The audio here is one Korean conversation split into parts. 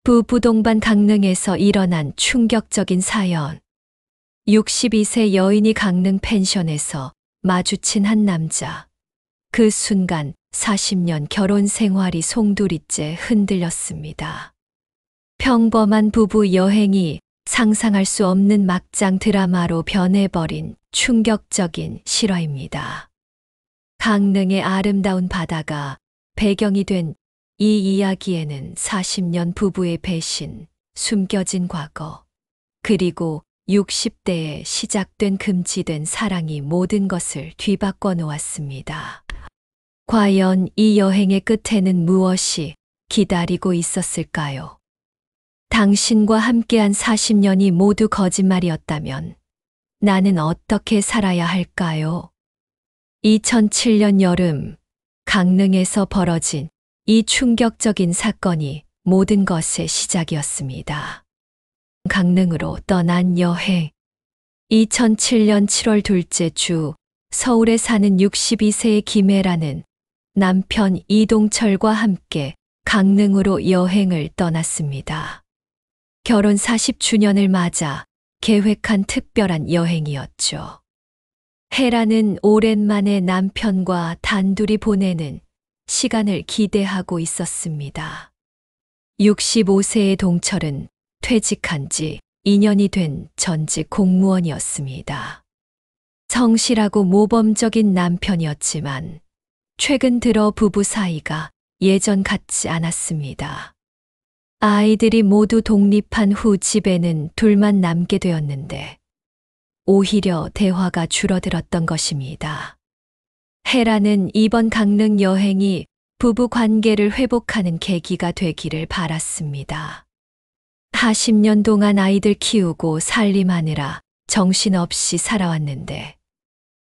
부부 동반 강릉에서 일어난 충격적인 사연. 62세 여인이 강릉 펜션에서 마주친 한 남자. 그 순간 40년 결혼 생활이 송두리째 흔들렸습니다. 평범한 부부 여행이 상상할 수 없는 막장 드라마로 변해버린 충격적인 실화입니다. 강릉의 아름다운 바다가 배경이 된 이 이야기에는 40년 부부의 배신, 숨겨진 과거, 그리고 60대에 시작된 금지된 사랑이 모든 것을 뒤바꿔 놓았습니다. 과연 이 여행의 끝에는 무엇이 기다리고 있었을까요? 당신과 함께한 40년이 모두 거짓말이었다면 나는 어떻게 살아야 할까요? 2007년 여름, 강릉에서 벌어진 이 충격적인 사건이 모든 것의 시작이었습니다. 강릉으로 떠난 여행. 2007년 7월 둘째 주, 서울에 사는 62세의 김혜라는 남편 이동철과 함께 강릉으로 여행을 떠났습니다. 결혼 40주년을 맞아 계획한 특별한 여행이었죠. 혜라는 오랜만에 남편과 단둘이 보내는 시간을 기대하고 있었습니다. 65세의 동철은 퇴직한 지 2년이 된 전직 공무원이었습니다. 성실하고 모범적인 남편이었지만 최근 들어 부부 사이가 예전 같지 않았습니다. 아이들이 모두 독립한 후 집에는 둘만 남게 되었는데 오히려 대화가 줄어들었던 것입니다. 혜라는 이번 강릉 여행이 부부 관계를 회복하는 계기가 되기를 바랐습니다. 40년 동안 아이들 키우고 살림하느라 정신없이 살아왔는데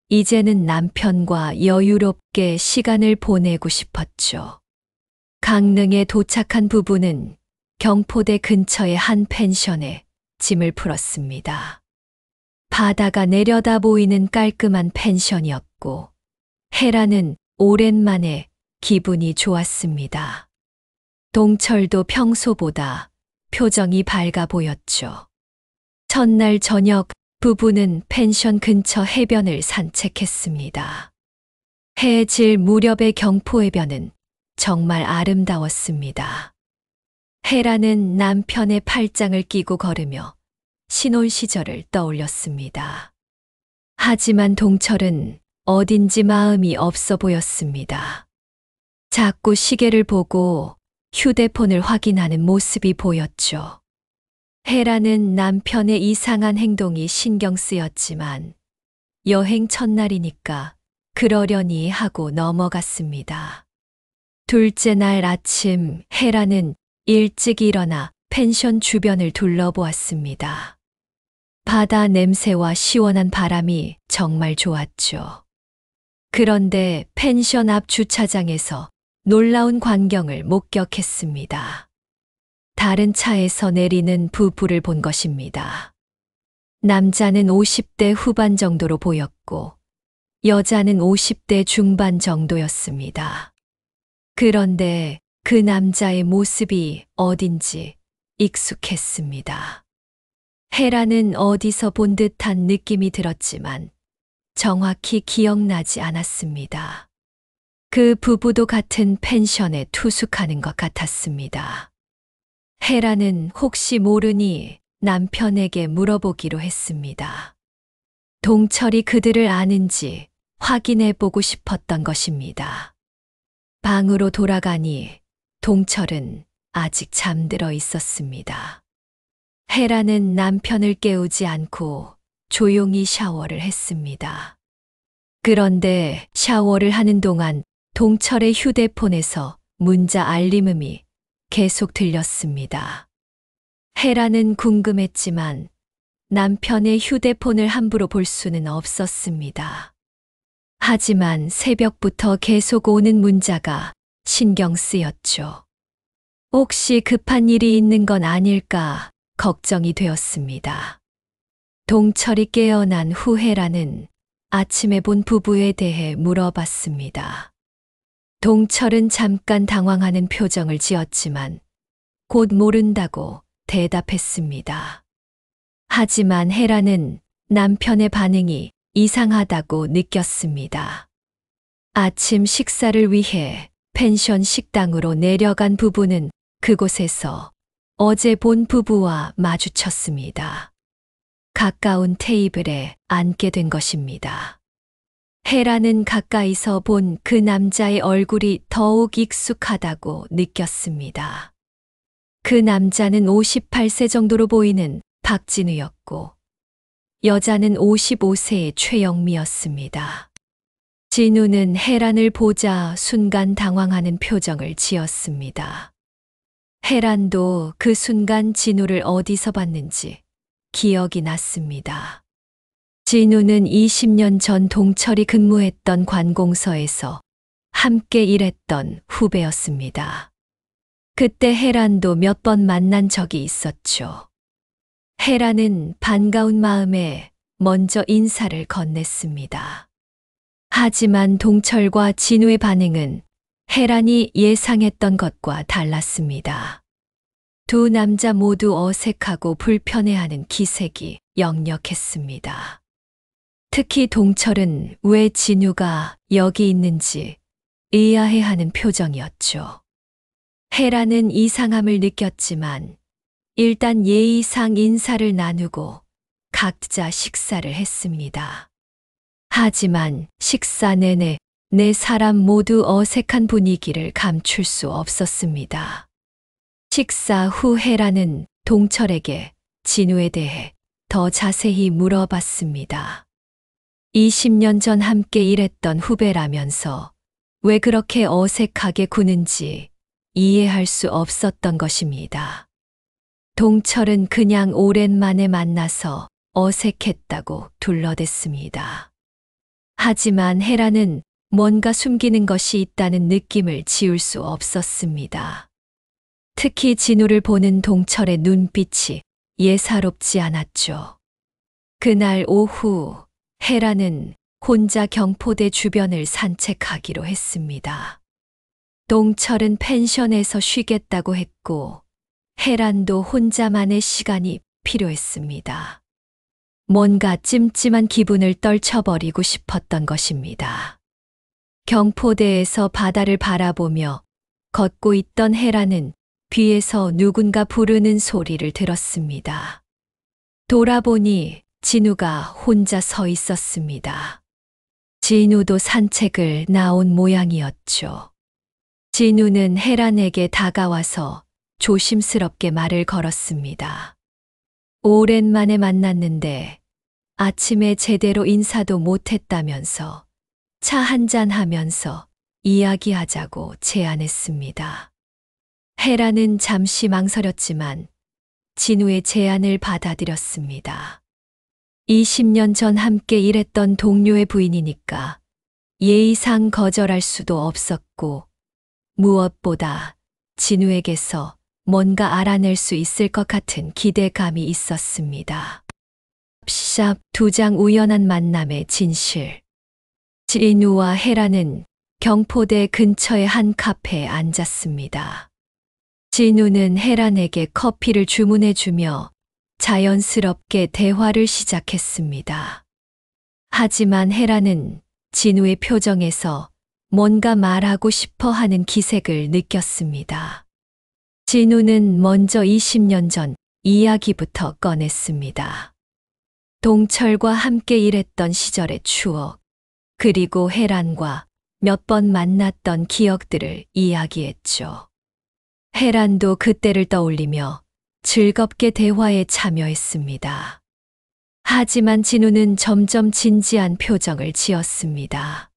이제는 남편과 여유롭게 시간을 보내고 싶었죠. 강릉에 도착한 부부는 경포대 근처의 한 펜션에 짐을 풀었습니다. 바다가 내려다 보이는 깔끔한 펜션이었고 혜라는 오랜만에 기분이 좋았습니다. 동철도 평소보다 표정이 밝아 보였죠. 첫날 저녁 부부는 펜션 근처 해변을 산책했습니다. 해 질 무렵의 경포해변은 정말 아름다웠습니다. 혜라는 남편의 팔짱을 끼고 걸으며 신혼 시절을 떠올렸습니다. 하지만 동철은 어딘지 마음이 없어 보였습니다. 자꾸 시계를 보고 휴대폰을 확인하는 모습이 보였죠. 혜라는 남편의 이상한 행동이 신경 쓰였지만 여행 첫날이니까 그러려니 하고 넘어갔습니다. 둘째 날 아침 혜라는 일찍 일어나 펜션 주변을 둘러보았습니다. 바다 냄새와 시원한 바람이 정말 좋았죠. 그런데 펜션 앞 주차장에서 놀라운 광경을 목격했습니다. 다른 차에서 내리는 부부를 본 것입니다. 남자는 50대 후반 정도로 보였고 여자는 50대 중반 정도였습니다. 그런데 그 남자의 모습이 어딘지 익숙했습니다. 혜라는 어디서 본 듯한 느낌이 들었지만 정확히 기억나지 않았습니다. 그 부부도 같은 펜션에 투숙하는 것 같았습니다. 혜라는 혹시 모르니 남편에게 물어보기로 했습니다. 동철이 그들을 아는지 확인해 보고 싶었던 것입니다. 방으로 돌아가니 동철은 아직 잠들어 있었습니다. 혜라는 남편을 깨우지 않고 조용히 샤워를 했습니다. 그런데 샤워를 하는 동안 동철의 휴대폰에서 문자 알림음이 계속 들렸습니다. 혜라는 궁금했지만 남편의 휴대폰을 함부로 볼 수는 없었습니다. 하지만 새벽부터 계속 오는 문자가 신경 쓰였죠. 혹시 급한 일이 있는 건 아닐까 걱정이 되었습니다. 동철이 깨어난 후 혜라는 아침에 본 부부에 대해 물어봤습니다. 동철은 잠깐 당황하는 표정을 지었지만 곧 모른다고 대답했습니다. 하지만 헤라는 남편의 반응이 이상하다고 느꼈습니다. 아침 식사를 위해 펜션 식당으로 내려간 부부는 그곳에서 어제 본 부부와 마주쳤습니다. 가까운 테이블에 앉게 된 것입니다. 헤라는 가까이서 본 그 남자의 얼굴이 더욱 익숙하다고 느꼈습니다. 그 남자는 58세 정도로 보이는 박진우였고, 여자는 55세의 최영미였습니다. 진우는 헤란을 보자 순간 당황하는 표정을 지었습니다. 헤란도 그 순간 진우를 어디서 봤는지 기억이 났습니다. 진우는 20년 전 동철이 근무했던 관공서에서 함께 일했던 후배였습니다. 그때 헤란도 몇 번 만난 적이 있었죠. 헤란은 반가운 마음에 먼저 인사를 건넸습니다. 하지만 동철과 진우의 반응은 헤란이 예상했던 것과 달랐습니다. 두 남자 모두 어색하고 불편해하는 기색이 역력했습니다. 특히 동철은 왜 진우가 여기 있는지 의아해하는 표정이었죠. 헤라는 이상함을 느꼈지만 일단 예의상 인사를 나누고 각자 식사를 했습니다. 하지만 식사 내내 네 사람 모두 어색한 분위기를 감출 수 없었습니다. 식사 후 헤라는 동철에게 진우에 대해 더 자세히 물어봤습니다. 20년 전 함께 일했던 후배라면서 왜 그렇게 어색하게 구는지 이해할 수 없었던 것입니다. 동철은 그냥 오랜만에 만나서 어색했다고 둘러댔습니다. 하지만 헤라는 뭔가 숨기는 것이 있다는 느낌을 지울 수 없었습니다. 특히 진우를 보는 동철의 눈빛이 예사롭지 않았죠. 그날 오후 헤라는 혼자 경포대 주변을 산책하기로 했습니다. 동철은 펜션에서 쉬겠다고 했고 헤란도 혼자만의 시간이 필요했습니다. 뭔가 찜찜한 기분을 떨쳐버리고 싶었던 것입니다. 경포대에서 바다를 바라보며 걷고 있던 헤라는 뒤에서 누군가 부르는 소리를 들었습니다. 돌아보니 진우가 혼자 서 있었습니다. 진우도 산책을 나온 모양이었죠. 진우는 헤란에게 다가와서 조심스럽게 말을 걸었습니다. 오랜만에 만났는데 아침에 제대로 인사도 못했다면서 차 한잔 하면서 이야기하자고 제안했습니다. 헤라는 잠시 망설였지만 진우의 제안을 받아들였습니다. 20년 전 함께 일했던 동료의 부인이니까 예의상 거절할 수도 없었고 무엇보다 진우에게서 뭔가 알아낼 수 있을 것 같은 기대감이 있었습니다. 샵 2장 우연한 만남의 진실. 진우와 헤라는 경포대 근처의 한 카페에 앉았습니다. 진우는 헤란에게 커피를 주문해주며 자연스럽게 대화를 시작했습니다. 하지만 헤란은 진우의 표정에서 뭔가 말하고 싶어 하는 기색을 느꼈습니다. 진우는 먼저 20년 전 이야기부터 꺼냈습니다. 동철과 함께 일했던 시절의 추억, 그리고 헤란과 몇 번 만났던 기억들을 이야기했죠. 헤란도 그때를 떠올리며 즐겁게 대화에 참여했습니다. 하지만 진우는 점점 진지한 표정을 지었습니다.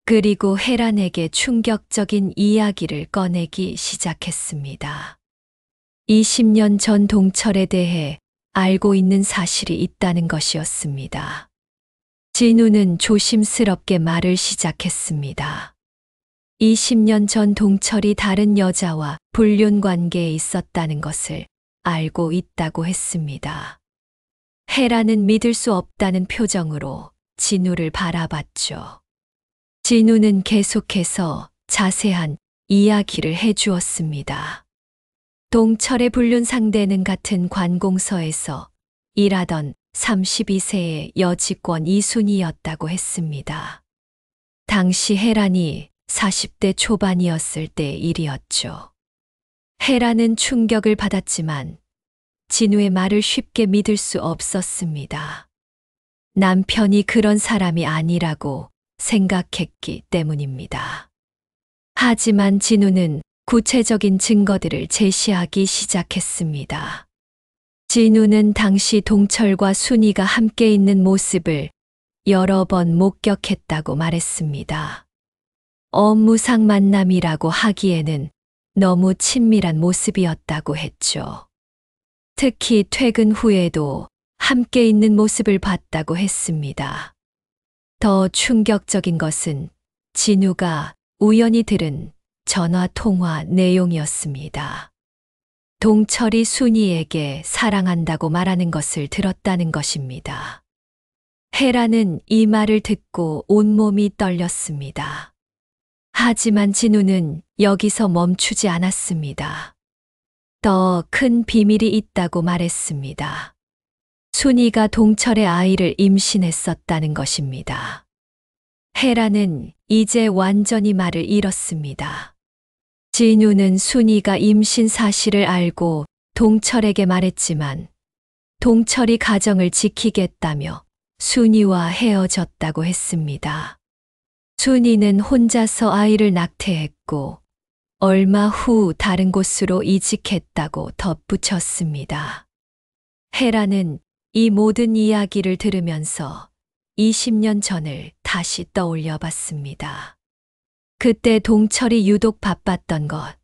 그리고 헤란에게 충격적인 이야기를 꺼내기 시작했습니다. 20년 전 동철에 대해 알고 있는 사실이 있다는 것이었습니다. 진우는 조심스럽게 말을 시작했습니다. 20년 전 동철이 다른 여자와 불륜 관계에 있었다는 것을 알고 있다고 했습니다. 헤라는 믿을 수 없다는 표정으로 진우를 바라봤죠. 진우는 계속해서 자세한 이야기를 해주었습니다. 동철의 불륜 상대는 같은 관공서에서 일하던 32세의 여직원 이순이었다고 했습니다. 당시 혜란이 40대 초반이었을 때 일이었죠. 혜란은 충격을 받았지만 진우의 말을 쉽게 믿을 수 없었습니다. 남편이 그런 사람이 아니라고 생각했기 때문입니다. 하지만 진우는 구체적인 증거들을 제시하기 시작했습니다. 진우는 당시 동철과 순이가 함께 있는 모습을 여러 번 목격했다고 말했습니다. 업무상 만남이라고 하기에는 너무 친밀한 모습이었다고 했죠. 특히 퇴근 후에도 함께 있는 모습을 봤다고 했습니다. 더 충격적인 것은 진우가 우연히 들은 전화 통화 내용이었습니다. 동철이 순이에게 사랑한다고 말하는 것을 들었다는 것입니다. 혜란은 이 말을 듣고 온몸이 떨렸습니다. 하지만 진우는 여기서 멈추지 않았습니다. 더 큰 비밀이 있다고 말했습니다. 순이가 동철의 아이를 임신했었다는 것입니다. 혜란은 이제 완전히 말을 잃었습니다. 진우는 순이가 임신 사실을 알고 동철에게 말했지만 동철이 가정을 지키겠다며 순이와 헤어졌다고 했습니다. 순이는 혼자서 아이를 낙태했고 얼마 후 다른 곳으로 이직했다고 덧붙였습니다. 혜란은 이 모든 이야기를 들으면서 20년 전을 다시 떠올려 봤습니다. 그때 동철이 유독 바빴던 것,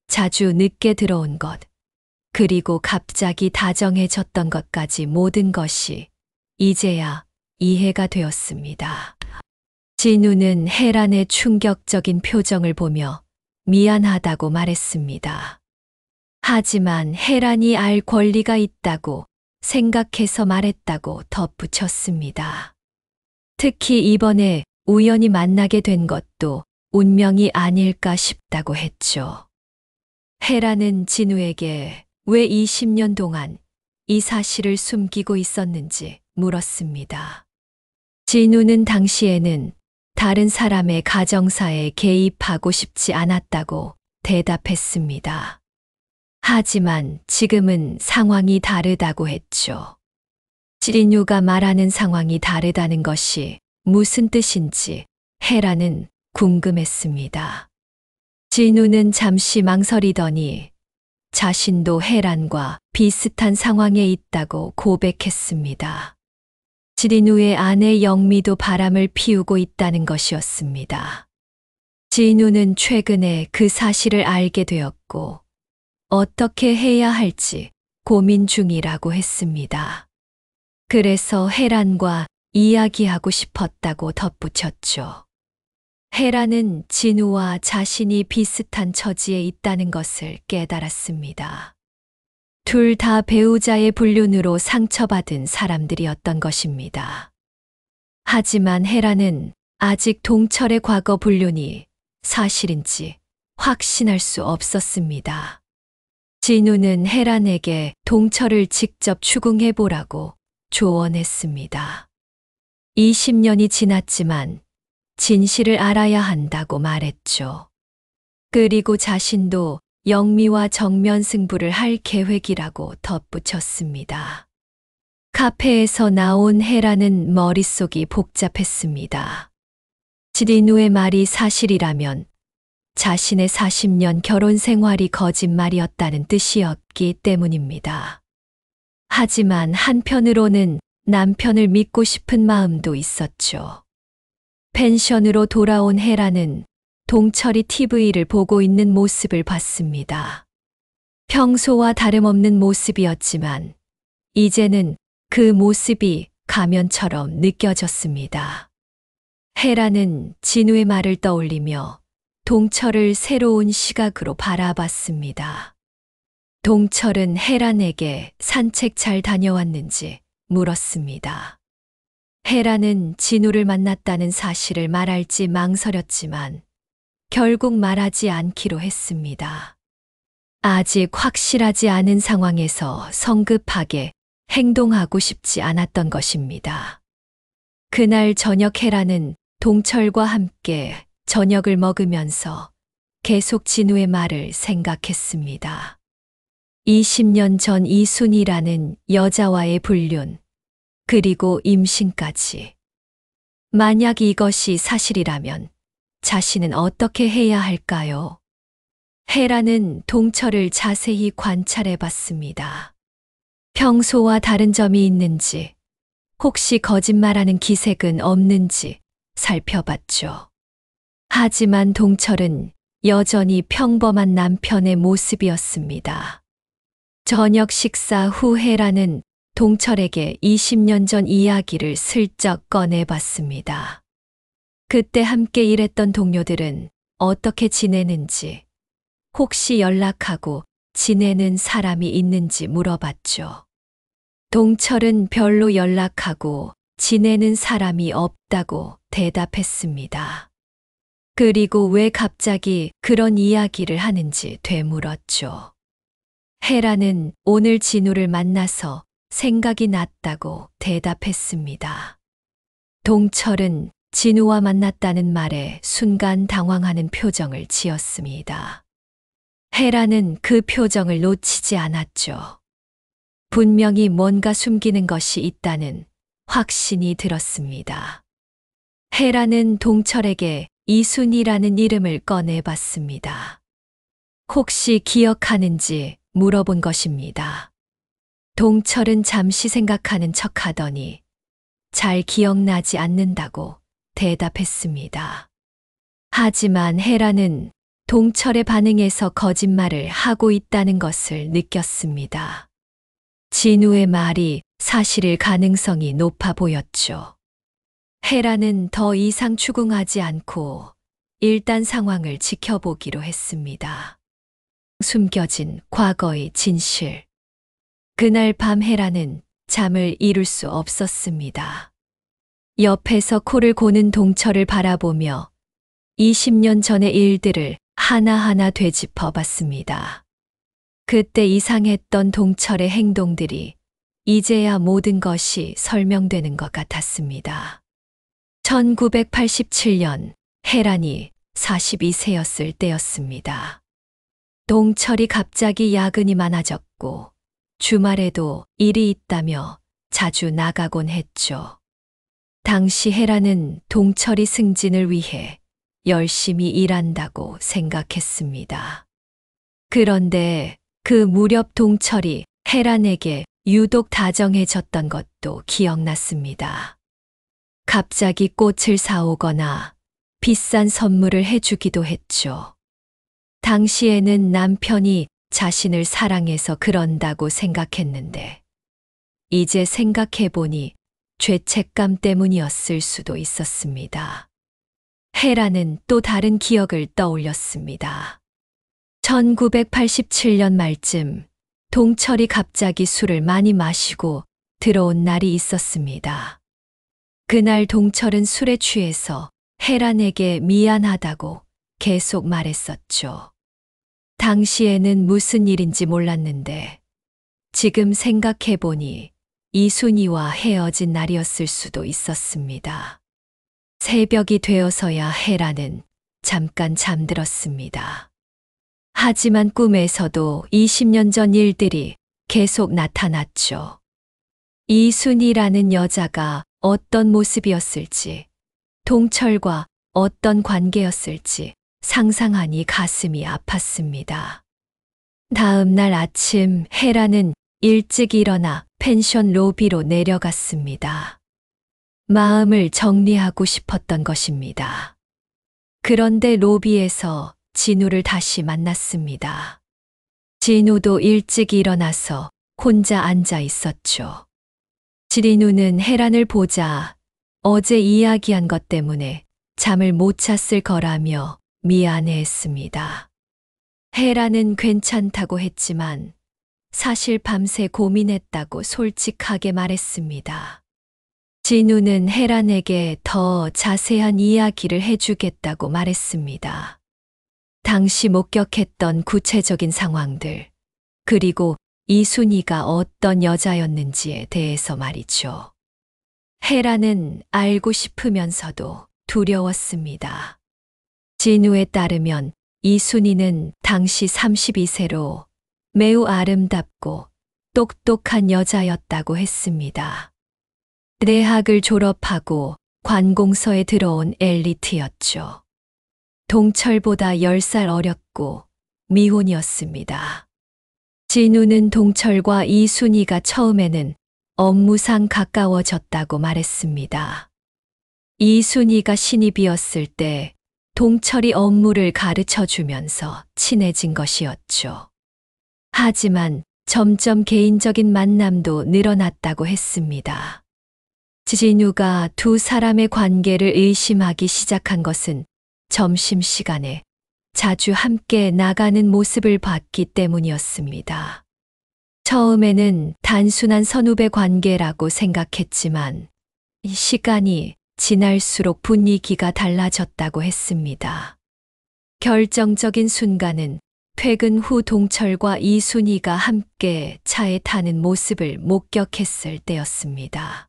자주 늦게 들어온 것, 그리고 갑자기 다정해졌던 것까지 모든 것이 이제야 이해가 되었습니다. 진우는 혜란의 충격적인 표정을 보며 미안하다고 말했습니다. 하지만 혜란이 알 권리가 있다고 생각해서 말했다고 덧붙였습니다. 특히 이번에 우연히 만나게 된 것도 운명이 아닐까 싶다고 했죠. 혜란은 진우에게 왜 20년 동안 이 사실을 숨기고 있었는지 물었습니다. 진우는 당시에는 다른 사람의 가정사에 개입하고 싶지 않았다고 대답했습니다. 하지만 지금은 상황이 다르다고 했죠. 진우가 말하는 상황이 다르다는 것이 무슨 뜻인지 혜란은 궁금했습니다. 진우는 잠시 망설이더니 자신도 혜란과 비슷한 상황에 있다고 고백했습니다. 진우의 아내 영미도 바람을 피우고 있다는 것이었습니다. 진우는 최근에 그 사실을 알게 되었고 어떻게 해야 할지 고민 중이라고 했습니다. 그래서 혜란과 이야기하고 싶었다고 덧붙였죠. 혜란은 진우와 자신이 비슷한 처지에 있다는 것을 깨달았습니다. 둘 다 배우자의 불륜으로 상처받은 사람들이었던 것입니다. 하지만 혜란은 아직 동철의 과거 불륜이 사실인지 확신할 수 없었습니다. 진우는 혜란에게 동철을 직접 추궁해보라고 조언했습니다. 20년이 지났지만 진실을 알아야 한다고 말했죠. 그리고 자신도 영미와 정면 승부를 할 계획이라고 덧붙였습니다. 카페에서 나온 혜란은 머릿속이 복잡했습니다. 진우의 말이 사실이라면 자신의 40년 결혼 생활이 거짓말이었다는 뜻이었기 때문입니다. 하지만 한편으로는 남편을 믿고 싶은 마음도 있었죠. 펜션으로 돌아온 혜란은 동철이 TV를 보고 있는 모습을 봤습니다. 평소와 다름없는 모습이었지만 이제는 그 모습이 가면처럼 느껴졌습니다. 혜란은 진우의 말을 떠올리며 동철을 새로운 시각으로 바라봤습니다. 동철은 혜란에게 산책 잘 다녀왔는지 물었습니다. 혜란은 진우를 만났다는 사실을 말할지 망설였지만 결국 말하지 않기로 했습니다. 아직 확실하지 않은 상황에서 성급하게 행동하고 싶지 않았던 것입니다. 그날 저녁 헤라는 동철과 함께 저녁을 먹으면서 계속 진우의 말을 생각했습니다. 20년 전 이순이라는 여자와의 불륜, 그리고 임신까지. 만약 이것이 사실이라면 자신은 어떻게 해야 할까요? 헤라는 동철을 자세히 관찰해 봤습니다. 평소와 다른 점이 있는지, 혹시 거짓말하는 기색은 없는지 살펴봤죠. 하지만 동철은 여전히 평범한 남편의 모습이었습니다. 저녁 식사 후 헤라는 동철에게 20년 전 이야기를 슬쩍 꺼내봤습니다. 그때 함께 일했던 동료들은 어떻게 지내는지, 혹시 연락하고 지내는 사람이 있는지 물어봤죠. 동철은 별로 연락하고 지내는 사람이 없다고 대답했습니다. 그리고 왜 갑자기 그런 이야기를 하는지 되물었죠. 헤라는 오늘 진우를 만나서 생각이 났다고 대답했습니다. 동철은 진우와 만났다는 말에 순간 당황하는 표정을 지었습니다. 헤라는 그 표정을 놓치지 않았죠. 분명히 뭔가 숨기는 것이 있다는 확신이 들었습니다. 헤라는 동철에게 이순이라는 이름을 꺼내봤습니다. 혹시 기억하는지 물어본 것입니다. 동철은 잠시 생각하는 척하더니 잘 기억나지 않는다고 대답했습니다. 하지만 헤라는 동철의 반응에서 거짓말을 하고 있다는 것을 느꼈습니다. 진우의 말이 사실일 가능성이 높아 보였죠. 헤라는 더 이상 추궁하지 않고 일단 상황을 지켜보기로 했습니다. 숨겨진 과거의 진실. 그날 밤 헤라는 잠을 이룰 수 없었습니다. 옆에서 코를 고는 동철을 바라보며 20년 전의 일들을 하나하나 되짚어 봤습니다. 그때 이상했던 동철의 행동들이 이제야 모든 것이 설명되는 것 같았습니다. 1987년 헤란이 42세였을 때였습니다. 동철이 갑자기 야근이 많아졌고 주말에도 일이 있다며 자주 나가곤 했죠. 당시 헤라는 동철이 승진을 위해 열심히 일한다고 생각했습니다. 그런데 그 무렵 동철이 헤란에게 유독 다정해졌던 것도 기억났습니다. 갑자기 꽃을 사오거나 비싼 선물을 해주기도 했죠. 당시에는 남편이 자신을 사랑해서 그런다고 생각했는데, 이제 생각해보니 죄책감 때문이었을 수도 있었습니다. 헤라는 또 다른 기억을 떠올렸습니다. 1987년 말쯤 동철이 갑자기 술을 많이 마시고 들어온 날이 있었습니다. 그날 동철은 술에 취해서 헤란에게 미안하다고 계속 말했었죠. 당시에는 무슨 일인지 몰랐는데 지금 생각해보니 이순이와 헤어진 날이었을 수도 있었습니다. 새벽이 되어서야 헤라는 잠깐 잠들었습니다. 하지만 꿈에서도 20년 전 일들이 계속 나타났죠. 이순이라는 여자가 어떤 모습이었을지, 동철과 어떤 관계였을지 상상하니 가슴이 아팠습니다. 다음 날 아침 헤라는 일찍 일어나 펜션 로비로 내려갔습니다. 마음을 정리하고 싶었던 것입니다. 그런데 로비에서 진우를 다시 만났습니다. 진우도 일찍 일어나서 혼자 앉아 있었죠. 진우는 헤란을 보자 어제 이야기한 것 때문에 잠을 못 잤을 거라며 미안해했습니다. 헤란은 괜찮다고 했지만 사실 밤새 고민했다고 솔직하게 말했습니다. 진우는 헤란에게 더 자세한 이야기를 해주겠다고 말했습니다. 당시 목격했던 구체적인 상황들, 그리고 이순이가 어떤 여자였는지에 대해서 말이죠. 헤라는 알고 싶으면서도 두려웠습니다. 진우에 따르면 이순이는 당시 32세로 매우 아름답고 똑똑한 여자였다고 했습니다. 대학을 졸업하고 관공서에 들어온 엘리트였죠. 동철보다 10살 어렸고 미혼이었습니다. 진우는 동철과 이순이가 처음에는 업무상 가까워졌다고 말했습니다. 이순이가 신입이었을 때 동철이 업무를 가르쳐 주면서 친해진 것이었죠. 하지만 점점 개인적인 만남도 늘어났다고 했습니다. 진우가 두 사람의 관계를 의심하기 시작한 것은 점심시간에 자주 함께 나가는 모습을 봤기 때문이었습니다. 처음에는 단순한 선후배 관계라고 생각했지만 시간이 지날수록 분위기가 달라졌다고 했습니다. 결정적인 순간은 퇴근 후 동철과 이순이가 함께 차에 타는 모습을 목격했을 때였습니다.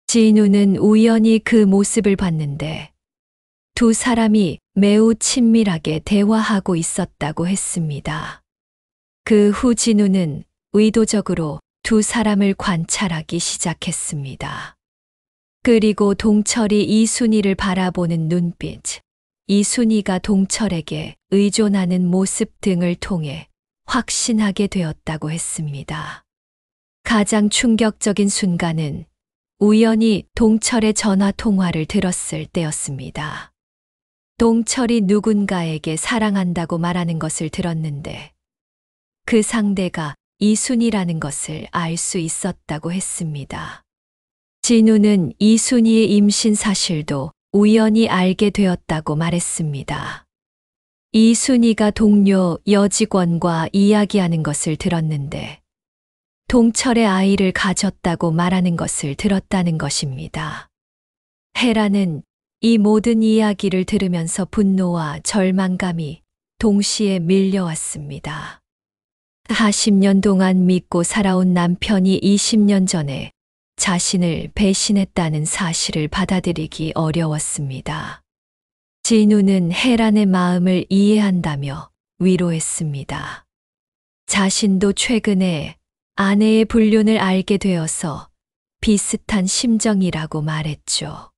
진우는 우연히 그 모습을 봤는데 두 사람이 매우 친밀하게 대화하고 있었다고 했습니다. 그 후 진우는 의도적으로 두 사람을 관찰하기 시작했습니다. 그리고 동철이 이순이를 바라보는 눈빛, 이순이가 동철에게 의존하는 모습 등을 통해 확신하게 되었다고 했습니다. 가장 충격적인 순간은 우연히 동철의 전화 통화를 들었을 때였습니다. 동철이 누군가에게 사랑한다고 말하는 것을 들었는데 그 상대가 이순이라는 것을 알 수 있었다고 했습니다. 진우는 이순이의 임신 사실도 우연히 알게 되었다고 말했습니다. 이순이가 동료 여직원과 이야기하는 것을 들었는데 동철의 아이를 가졌다고 말하는 것을 들었다는 것입니다. 헤라는 이 모든 이야기를 들으면서 분노와 절망감이 동시에 밀려왔습니다. 40년 동안 믿고 살아온 남편이 20년 전에 자신을 배신했다는 사실을 받아들이기 어려웠습니다. 진우는 헤란의 마음을 이해한다며 위로했습니다. 자신도 최근에 아내의 불륜을 알게 되어서 비슷한 심정이라고 말했죠.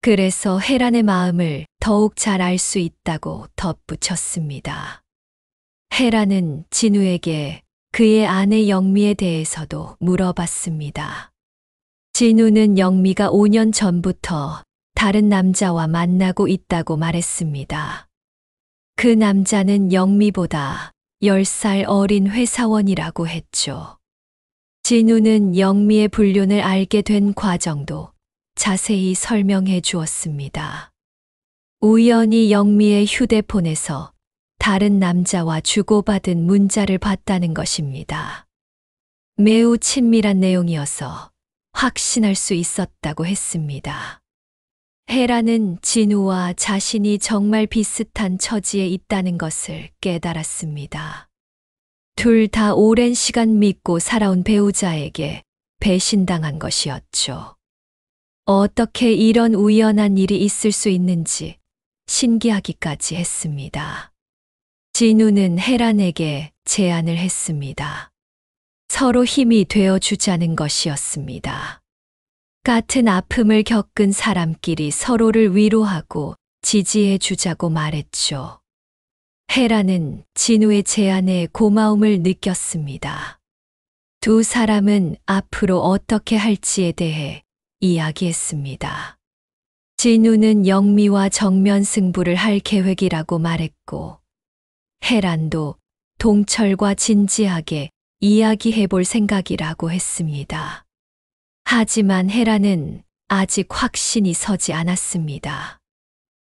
그래서 헤란의 마음을 더욱 잘 알 수 있다고 덧붙였습니다. 헤란은 진우에게 그의 아내 영미에 대해서도 물어봤습니다. 진우는 영미가 5년 전부터 다른 남자와 만나고 있다고 말했습니다. 그 남자는 영미보다 10살 어린 회사원이라고 했죠. 진우는 영미의 불륜을 알게 된 과정도 자세히 설명해 주었습니다. 우연히 영미의 휴대폰에서 다른 남자와 주고받은 문자를 봤다는 것입니다. 매우 친밀한 내용이어서 확신할 수 있었다고 했습니다. 헤라는 진우와 자신이 정말 비슷한 처지에 있다는 것을 깨달았습니다. 둘 다 오랜 시간 믿고 살아온 배우자에게 배신당한 것이었죠. 어떻게 이런 우연한 일이 있을 수 있는지 신기하기까지 했습니다. 진우는 헤란에게 제안을 했습니다. 서로 힘이 되어주자는 것이었습니다. 같은 아픔을 겪은 사람끼리 서로를 위로하고 지지해 주자고 말했죠. 헤라는 진우의 제안에 고마움을 느꼈습니다. 두 사람은 앞으로 어떻게 할지에 대해 이야기했습니다. 진우는 영미와 정면 승부를 할 계획이라고 말했고, 헤란도 동철과 진지하게 이야기해 볼 생각이라고 했습니다. 하지만 헤란은 아직 확신이 서지 않았습니다.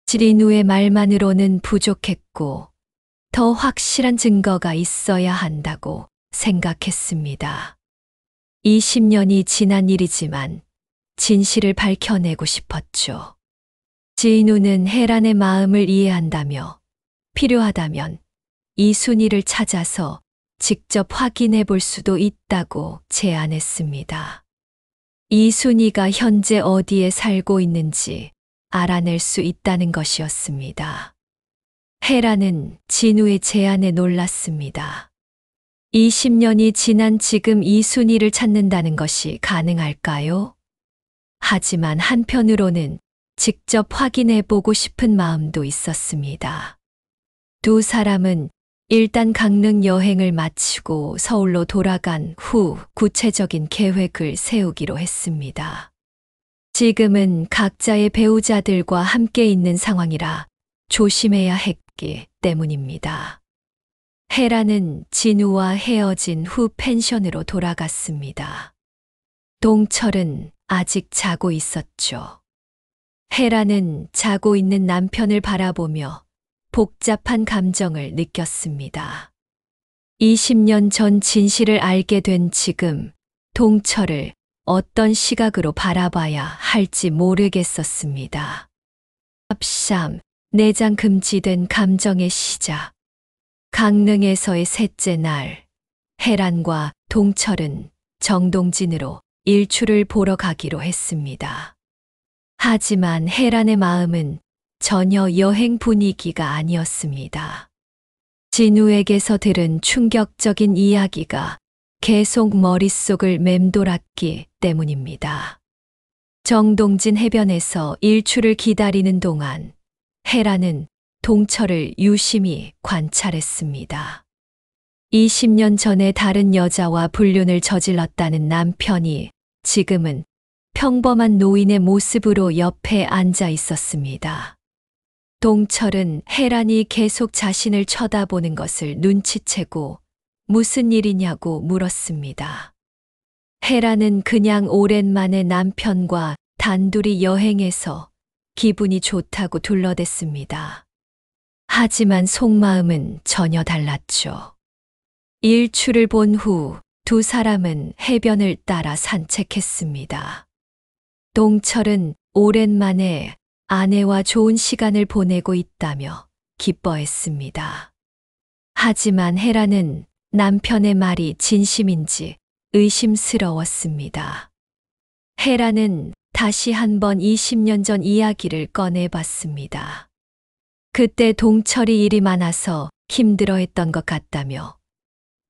진우의 말만으로는 부족했고, 더 확실한 증거가 있어야 한다고 생각했습니다. 20년이 지난 일이지만 진실을 밝혀내고 싶었죠. 진우는 헤란의 마음을 이해한다며 필요하다면 이순이를 찾아서 직접 확인해 볼 수도 있다고 제안했습니다. 이순이가 현재 어디에 살고 있는지 알아낼 수 있다는 것이었습니다. 헤라는 진우의 제안에 놀랐습니다. 20년이 지난 지금 이순이를 찾는다는 것이 가능할까요? 하지만 한편으로는 직접 확인해 보고 싶은 마음도 있었습니다. 두 사람은 일단 강릉 여행을 마치고 서울로 돌아간 후 구체적인 계획을 세우기로 했습니다. 지금은 각자의 배우자들과 함께 있는 상황이라 조심해야 했기 때문입니다. 헤라는 진우와 헤어진 후 펜션으로 돌아갔습니다. 동철은 아직 자고 있었죠. 헤라는 자고 있는 남편을 바라보며 복잡한 감정을 느꼈습니다. 20년 전 진실을 알게 된 지금 동철을 어떤 시각으로 바라봐야 할지 모르겠었습니다. 합삼, 내장 금지된 감정의 시작. 강릉에서의 셋째 날, 헤란과 동철은 정동진으로 일출을 보러 가기로 했습니다. 하지만 헤란의 마음은 전혀 여행 분위기가 아니었습니다. 진우에게서 들은 충격적인 이야기가 계속 머릿속을 맴돌았기 때문입니다. 정동진 해변에서 일출을 기다리는 동안 헤라는 동철을 유심히 관찰했습니다. 20년 전에 다른 여자와 불륜을 저질렀다는 남편이 지금은 평범한 노인의 모습으로 옆에 앉아 있었습니다. 동철은 헤란이 계속 자신을 쳐다보는 것을 눈치채고 무슨 일이냐고 물었습니다. 헤란은 그냥 오랜만에 남편과 단둘이 여행해서 기분이 좋다고 둘러댔습니다. 하지만 속마음은 전혀 달랐죠. 일출을 본 후 두 사람은 해변을 따라 산책했습니다. 동철은 오랜만에 아내와 좋은 시간을 보내고 있다며 기뻐했습니다. 하지만 헤라는 남편의 말이 진심인지 의심스러웠습니다. 헤라는 다시 한번 20년 전 이야기를 꺼내봤습니다. 그때 동철이 일이 많아서 힘들어했던 것 같다며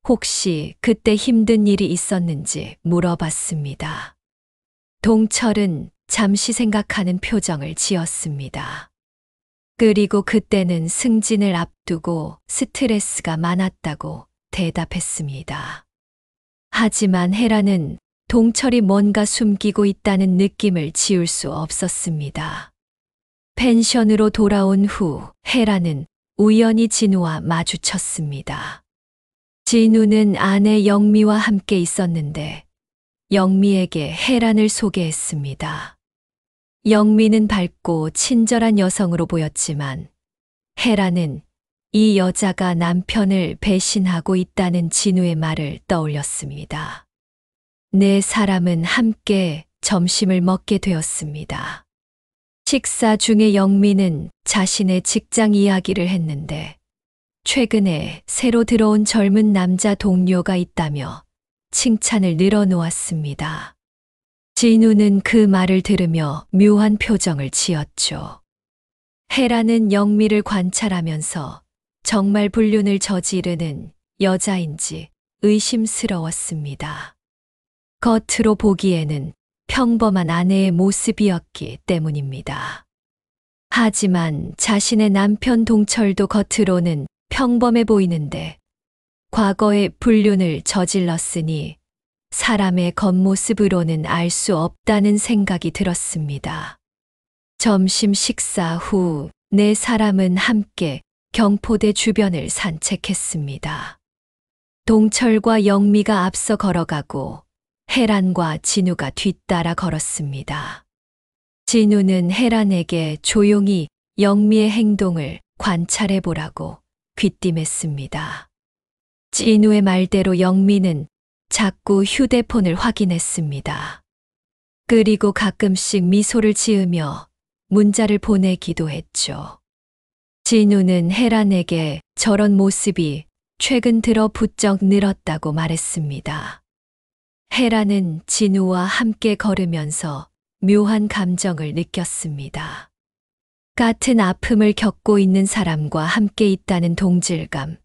혹시 그때 힘든 일이 있었는지 물어봤습니다. 동철은 잠시 생각하는 표정을 지었습니다. 그리고 그때는 승진을 앞두고 스트레스가 많았다고 대답했습니다. 하지만 헤라는 동철이 뭔가 숨기고 있다는 느낌을 지울 수 없었습니다. 펜션으로 돌아온 후 헤라는 우연히 진우와 마주쳤습니다. 진우는 아내 영미와 함께 있었는데 영미에게 헤란을 소개했습니다. 영미는 밝고 친절한 여성으로 보였지만 헤라는 이 여자가 남편을 배신하고 있다는 진우의 말을 떠올렸습니다. 네 사람은 함께 점심을 먹게 되었습니다. 식사 중에 영미는 자신의 직장 이야기를 했는데 최근에 새로 들어온 젊은 남자 동료가 있다며 칭찬을 늘어놓았습니다. 진우는 그 말을 들으며 묘한 표정을 지었죠. 헤라는 영미를 관찰하면서 정말 불륜을 저지르는 여자인지 의심스러웠습니다. 겉으로 보기에는 평범한 아내의 모습이었기 때문입니다. 하지만 자신의 남편 동철도 겉으로는 평범해 보이는데 과거에 불륜을 저질렀으니 사람의 겉모습으로는 알 수 없다는 생각이 들었습니다. 점심 식사 후 네 사람은 함께 경포대 주변을 산책했습니다. 동철과 영미가 앞서 걸어가고 헤란과 진우가 뒤따라 걸었습니다. 진우는 헤란에게 조용히 영미의 행동을 관찰해 보라고 귀띔했습니다. 진우의 말대로 영미는 자꾸 휴대폰을 확인했습니다. 그리고 가끔씩 미소를 지으며 문자를 보내기도 했죠. 진우는 혜란에게 저런 모습이 최근 들어 부쩍 늘었다고 말했습니다. 혜란은 진우와 함께 걸으면서 묘한 감정을 느꼈습니다. 같은 아픔을 겪고 있는 사람과 함께 있다는 동질감,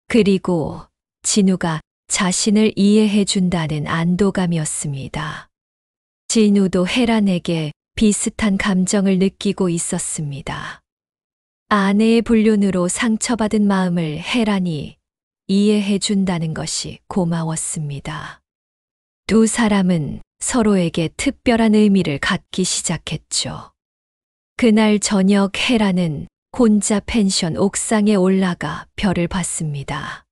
그리고 진우가 자신을 이해해 준다는 안도감이었습니다. 진우도 혜란에게 비슷한 감정을 느끼고 있었습니다. 아내의 불륜으로 상처받은 마음을 혜란이 이해해 준다는 것이 고마웠습니다. 두 사람은 서로에게 특별한 의미를 갖기 시작했죠. 그날 저녁 혜란은 혼자 펜션 옥상에 올라가 별을 봤습니다.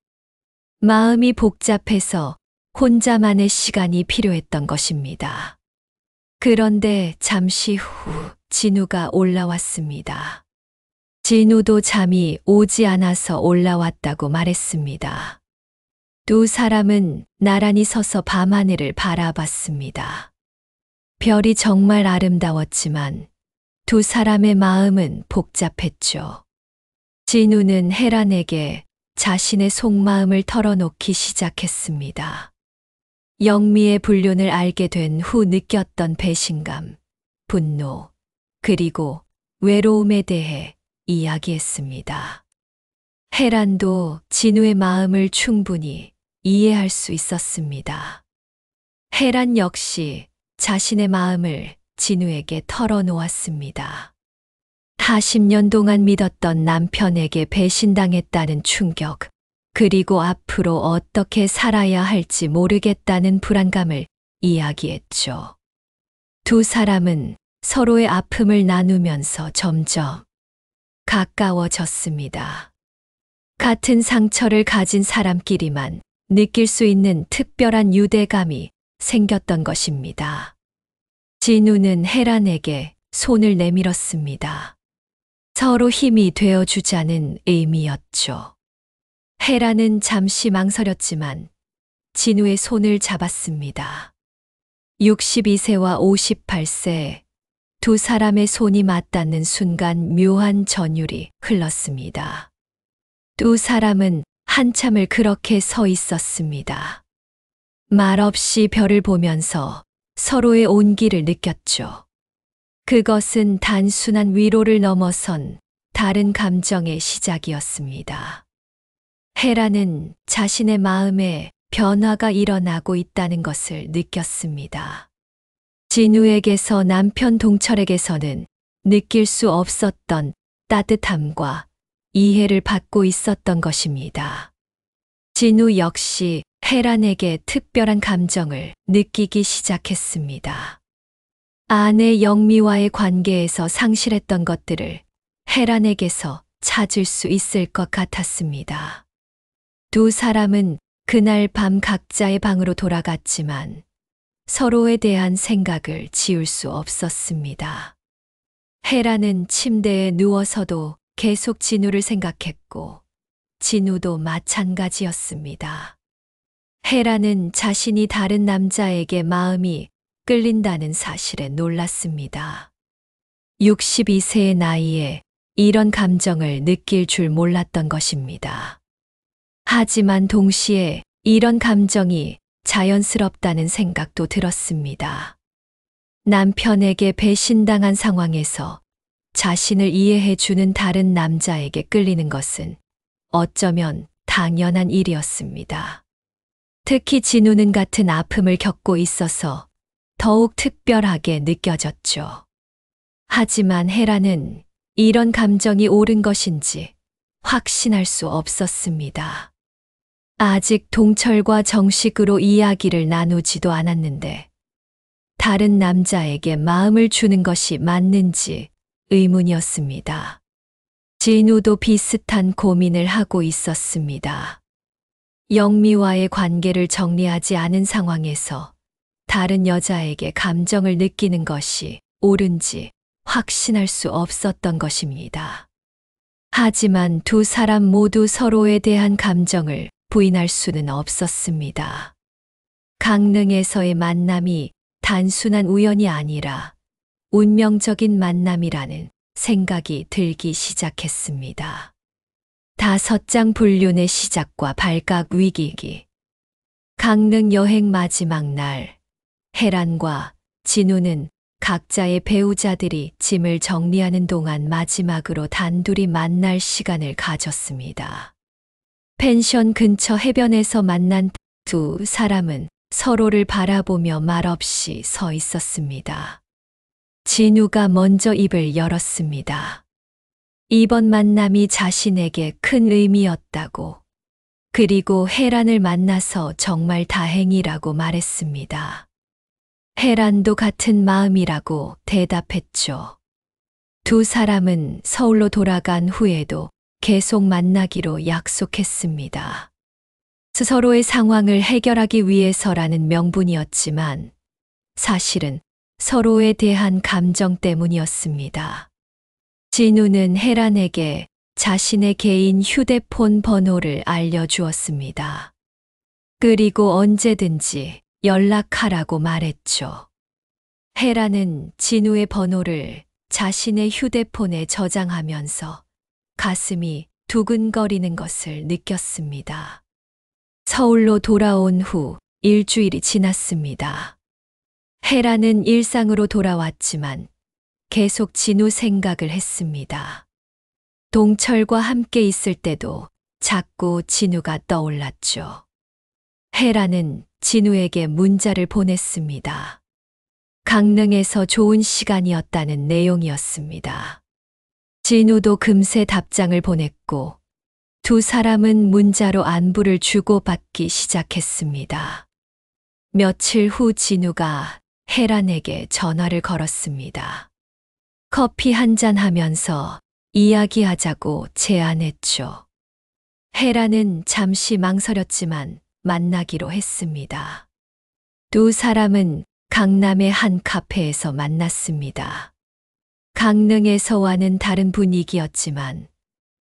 마음이 복잡해서 혼자만의 시간이 필요했던 것입니다. 그런데 잠시 후 진우가 올라왔습니다. 진우도 잠이 오지 않아서 올라왔다고 말했습니다. 두 사람은 나란히 서서 밤하늘을 바라봤습니다. 별이 정말 아름다웠지만 두 사람의 마음은 복잡했죠. 진우는 혜란에게 자신의 속마음을 털어놓기 시작했습니다. 영미의 불륜을 알게 된 후 느꼈던 배신감, 분노, 그리고 외로움에 대해 이야기했습니다. 혜란도 진우의 마음을 충분히 이해할 수 있었습니다. 혜란 역시 자신의 마음을 진우에게 털어놓았습니다. 40년 동안 믿었던 남편에게 배신당했다는 충격, 그리고 앞으로 어떻게 살아야 할지 모르겠다는 불안감을 이야기했죠. 두 사람은 서로의 아픔을 나누면서 점점 가까워졌습니다. 같은 상처를 가진 사람끼리만 느낄 수 있는 특별한 유대감이 생겼던 것입니다. 진우는 혜란에게 손을 내밀었습니다. 서로 힘이 되어주자는 의미였죠. 혜란은 잠시 망설였지만 진우의 손을 잡았습니다. 62세와 58세, 두 사람의 손이 맞닿는 순간 묘한 전율이 흘렀습니다. 두 사람은 한참을 그렇게 서 있었습니다. 말없이 별을 보면서 서로의 온기를 느꼈죠. 그것은 단순한 위로를 넘어선 다른 감정의 시작이었습니다. 혜란은 자신의 마음에 변화가 일어나고 있다는 것을 느꼈습니다. 진우에게서 남편 동철에게서는 느낄 수 없었던 따뜻함과 이해를 받고 있었던 것입니다. 진우 역시 혜란에게 특별한 감정을 느끼기 시작했습니다. 아내 영미와의 관계에서 상실했던 것들을 혜란에게서 찾을 수 있을 것 같았습니다. 두 사람은 그날 밤 각자의 방으로 돌아갔지만 서로에 대한 생각을 지울 수 없었습니다. 혜란은 침대에 누워서도 계속 진우를 생각했고 진우도 마찬가지였습니다. 혜란은 자신이 다른 남자에게 마음이 끌린다는 사실에 놀랐습니다. 62세의 나이에 이런 감정을 느낄 줄 몰랐던 것입니다. 하지만 동시에 이런 감정이 자연스럽다는 생각도 들었습니다. 남편에게 배신당한 상황에서 자신을 이해해 주는 다른 남자에게 끌리는 것은 어쩌면 당연한 일이었습니다. 특히 진우는 같은 아픔을 겪고 있어서 더욱 특별하게 느껴졌죠. 하지만 혜란은 이런 감정이 옳은 것인지 확신할 수 없었습니다. 아직 동철과 정식으로 이야기를 나누지도 않았는데 다른 남자에게 마음을 주는 것이 맞는지 의문이었습니다. 진우도 비슷한 고민을 하고 있었습니다. 영미와의 관계를 정리하지 않은 상황에서 다른 여자에게 감정을 느끼는 것이 옳은지 확신할 수 없었던 것입니다. 하지만 두 사람 모두 서로에 대한 감정을 부인할 수는 없었습니다. 강릉에서의 만남이 단순한 우연이 아니라 운명적인 만남이라는 생각이 들기 시작했습니다. 5장 불륜의 시작과 발각 위기기. 강릉 여행 마지막 날, 혜란과 진우는 각자의 배우자들이 짐을 정리하는 동안 마지막으로 단둘이 만날 시간을 가졌습니다. 펜션 근처 해변에서 만난 두 사람은 서로를 바라보며 말없이 서 있었습니다. 진우가 먼저 입을 열었습니다. 이번 만남이 자신에게 큰 의미였다고, 그리고 혜란을 만나서 정말 다행이라고 말했습니다. 혜란도 같은 마음이라고 대답했죠. 두 사람은 서울로 돌아간 후에도 계속 만나기로 약속했습니다. 서로의 상황을 해결하기 위해서라는 명분이었지만 사실은 서로에 대한 감정 때문이었습니다. 진우는 혜란에게 자신의 개인 휴대폰 번호를 알려주었습니다. 그리고 언제든지 연락하라고 말했죠. 혜란은 진우의 번호를 자신의 휴대폰에 저장하면서 가슴이 두근거리는 것을 느꼈습니다. 서울로 돌아온 후 일주일이 지났습니다. 혜란은 일상으로 돌아왔지만 계속 진우 생각을 했습니다. 동철과 함께 있을 때도 자꾸 진우가 떠올랐죠. 혜란은 진우에게 문자를 보냈습니다. 강릉에서 좋은 시간이었다는 내용이었습니다. 진우도 금세 답장을 보냈고 두 사람은 문자로 안부를 주고받기 시작했습니다. 며칠 후 진우가 혜란에게 전화를 걸었습니다. 커피 한잔 하면서 이야기하자고 제안했죠. 혜란은 잠시 망설였지만 만나기로 했습니다. 두 사람은 강남의 한 카페에서 만났습니다. 강릉에서와는 다른 분위기였지만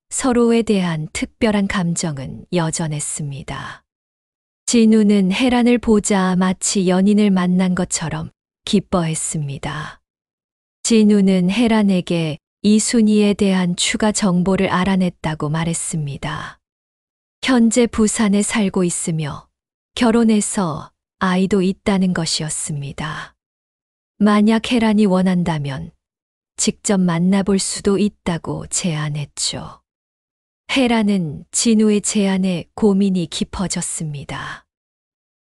서로에 대한 특별한 감정은 여전했습니다. 진우는 혜란을 보자 마치 연인을 만난 것처럼 기뻐했습니다. 진우는 혜란에게 이순희에 대한 추가 정보를 알아냈다고 말했습니다. 현재 부산에 살고 있으며 결혼해서 아이도 있다는 것이었습니다. 만약 혜란이 원한다면 직접 만나볼 수도 있다고 제안했죠. 혜란은 진우의 제안에 고민이 깊어졌습니다.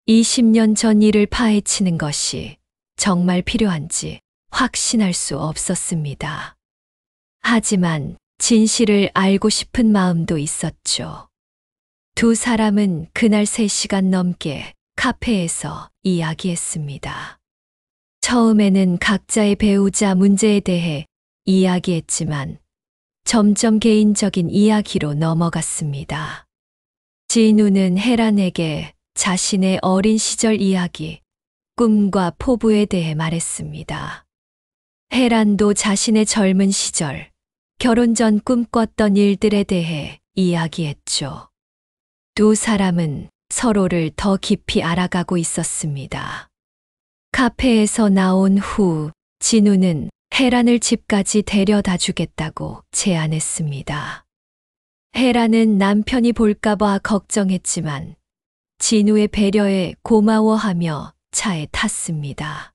20년 전 일을 파헤치는 것이 정말 필요한지 확신할 수 없었습니다. 하지만 진실을 알고 싶은 마음도 있었죠. 두 사람은 그날 3시간 넘게 카페에서 이야기했습니다. 처음에는 각자의 배우자 문제에 대해 이야기했지만 점점 개인적인 이야기로 넘어갔습니다. 진우는 혜란에게 자신의 어린 시절 이야기, 꿈과 포부에 대해 말했습니다. 혜란도 자신의 젊은 시절, 결혼 전 꿈꿨던 일들에 대해 이야기했죠. 두 사람은 서로를 더 깊이 알아가고 있었습니다. 카페에서 나온 후 진우는 혜란을 집까지 데려다 주겠다고 제안했습니다. 혜란은 남편이 볼까봐 걱정했지만 진우의 배려에 고마워하며 차에 탔습니다.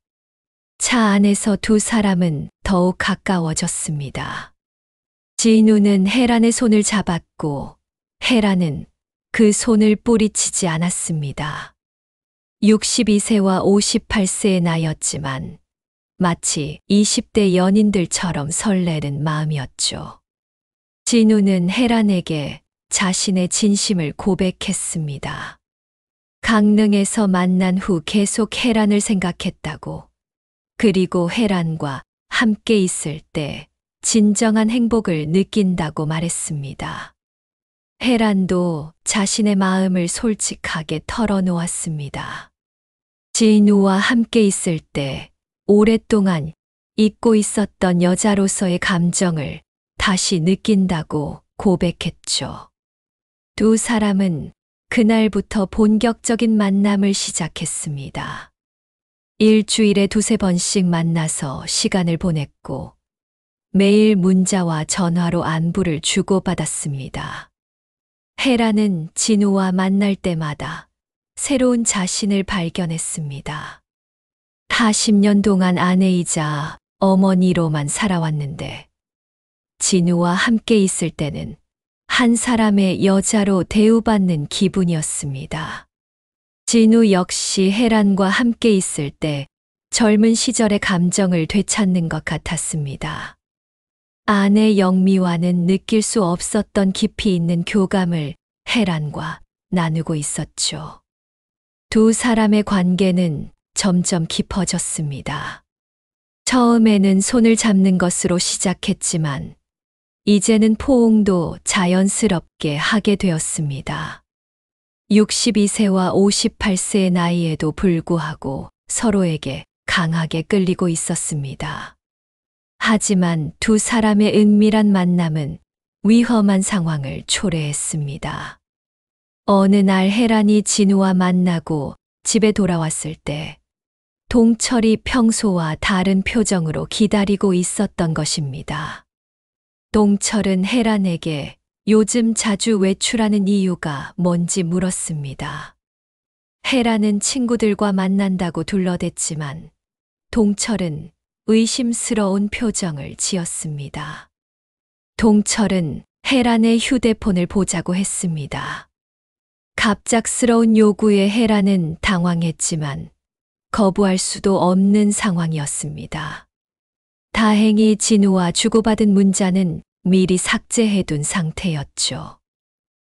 차 안에서 두 사람은 더욱 가까워졌습니다. 진우는 혜란의 손을 잡았고 혜란은 그 손을 뿌리치지 않았습니다. 62세와 58세의 나이였지만 마치 20대 연인들처럼 설레는 마음이었죠. 진우는 혜란에게 자신의 진심을 고백했습니다. 강릉에서 만난 후 계속 혜란을 생각했다고, 그리고 혜란과 함께 있을 때 진정한 행복을 느낀다고 말했습니다. 혜란도 자신의 마음을 솔직하게 털어놓았습니다. 진우와 함께 있을 때 오랫동안 잊고 있었던 여자로서의 감정을 다시 느낀다고 고백했죠. 두 사람은 그날부터 본격적인 만남을 시작했습니다. 일주일에 2~3번씩 만나서 시간을 보냈고 매일 문자와 전화로 안부를 주고받았습니다. 헤라는 진우와 만날 때마다 새로운 자신을 발견했습니다. 40년 동안 아내이자 어머니로만 살아왔는데 진우와 함께 있을 때는 한 사람의 여자로 대우받는 기분이었습니다. 진우 역시 혜란과 함께 있을 때 젊은 시절의 감정을 되찾는 것 같았습니다. 아내 영미와는 느낄 수 없었던 깊이 있는 교감을 혜란과 나누고 있었죠. 두 사람의 관계는 점점 깊어졌습니다. 처음에는 손을 잡는 것으로 시작했지만 이제는 포옹도 자연스럽게 하게 되었습니다. 62세와 58세의 나이에도 불구하고 서로에게 강하게 끌리고 있었습니다. 하지만 두 사람의 은밀한 만남은 위험한 상황을 초래했습니다. 어느 날 혜란이 진우와 만나고 집에 돌아왔을 때 동철이 평소와 다른 표정으로 기다리고 있었던 것입니다. 동철은 혜란에게 요즘 자주 외출하는 이유가 뭔지 물었습니다. 혜란은 친구들과 만난다고 둘러댔지만 동철은 의심스러운 표정을 지었습니다. 동철은 혜란의 휴대폰을 보자고 했습니다. 갑작스러운 요구에 혜란은 당황했지만 거부할 수도 없는 상황이었습니다. 다행히 진우와 주고받은 문자는 미리 삭제해둔 상태였죠.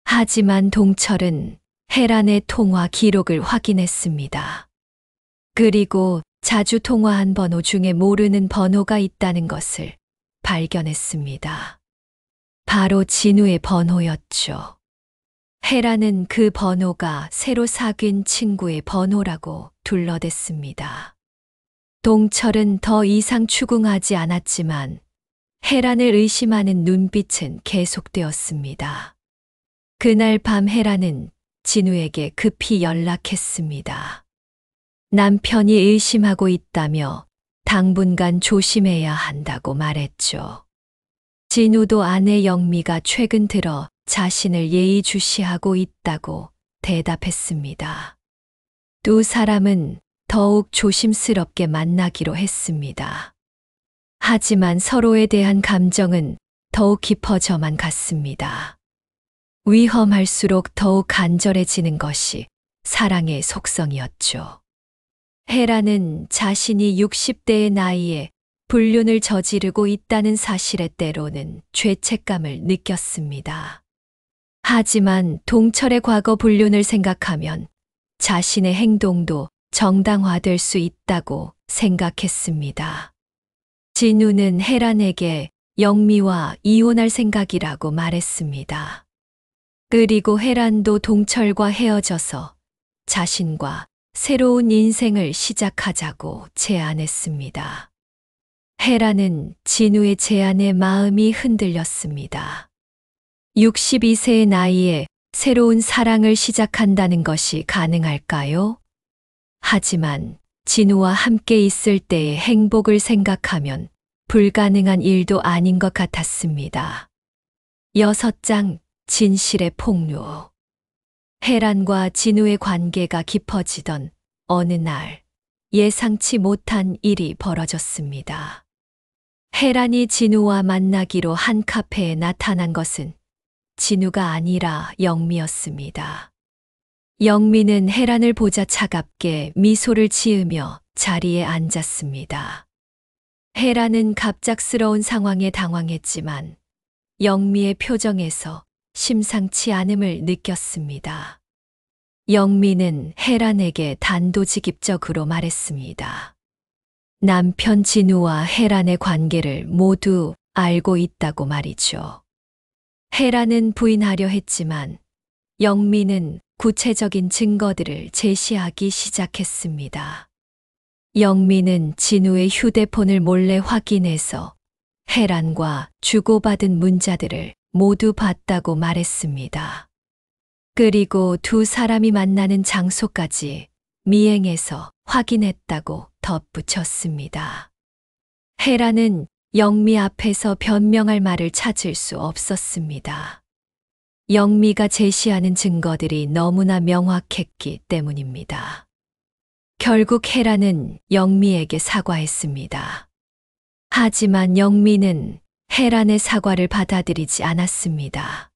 하지만 동철은 혜란의 통화 기록을 확인했습니다. 그리고 자주 통화한 번호 중에 모르는 번호가 있다는 것을 발견했습니다. 바로 진우의 번호였죠. 혜란은 그 번호가 새로 사귄 친구의 번호라고 둘러댔습니다. 동철은 더 이상 추궁하지 않았지만 혜란을 의심하는 눈빛은 계속되었습니다. 그날 밤 혜란은 진우에게 급히 연락했습니다. 남편이 의심하고 있다며 당분간 조심해야 한다고 말했죠. 진우도 아내 영미가 최근 들어 자신을 예의주시하고 있다고 대답했습니다. 두 사람은 더욱 조심스럽게 만나기로 했습니다. 하지만 서로에 대한 감정은 더욱 깊어져만 갔습니다. 위험할수록 더욱 간절해지는 것이 사랑의 속성이었죠. 혜란은 자신이 60대의 나이에 불륜을 저지르고 있다는 사실에 때로는 죄책감을 느꼈습니다. 하지만 동철의 과거 불륜을 생각하면 자신의 행동도 정당화될 수 있다고 생각했습니다. 진우는 혜란에게 영미와 이혼할 생각이라고 말했습니다. 그리고 혜란도 동철과 헤어져서 자신과 새로운 인생을 시작하자고 제안했습니다. 혜란은 진우의 제안에 마음이 흔들렸습니다. 62세의 나이에 새로운 사랑을 시작한다는 것이 가능할까요? 하지만 진우와 함께 있을 때의 행복을 생각하면 불가능한 일도 아닌 것 같았습니다. 6장 진실의 폭로. 혜란과 진우의 관계가 깊어지던 어느 날 예상치 못한 일이 벌어졌습니다. 혜란이 진우와 만나기로 한 카페에 나타난 것은 진우가 아니라 영미였습니다. 영미는 혜란을 보자 차갑게 미소를 지으며 자리에 앉았습니다. 혜란은 갑작스러운 상황에 당황했지만 영미의 표정에서 심상치 않음을 느꼈습니다. 영미는 혜란에게 단도직입적으로 말했습니다. 남편 진우와 혜란의 관계를 모두 알고 있다고 말이죠. 혜란은 부인하려 했지만 영미는 구체적인 증거들을 제시하기 시작했습니다. 영미는 진우의 휴대폰을 몰래 확인해서 혜란과 주고받은 문자들을 모두 봤다고 말했습니다. 그리고 두 사람이 만나는 장소까지 미행해서 확인했다고 덧붙였습니다. 혜란은 영미 앞에서 변명할 말을 찾을 수 없었습니다. 영미가 제시하는 증거들이 너무나 명확했기 때문입니다. 결국 헤라는 영미에게 사과했습니다. 하지만 영미는 헤란의 사과를 받아들이지 않았습니다.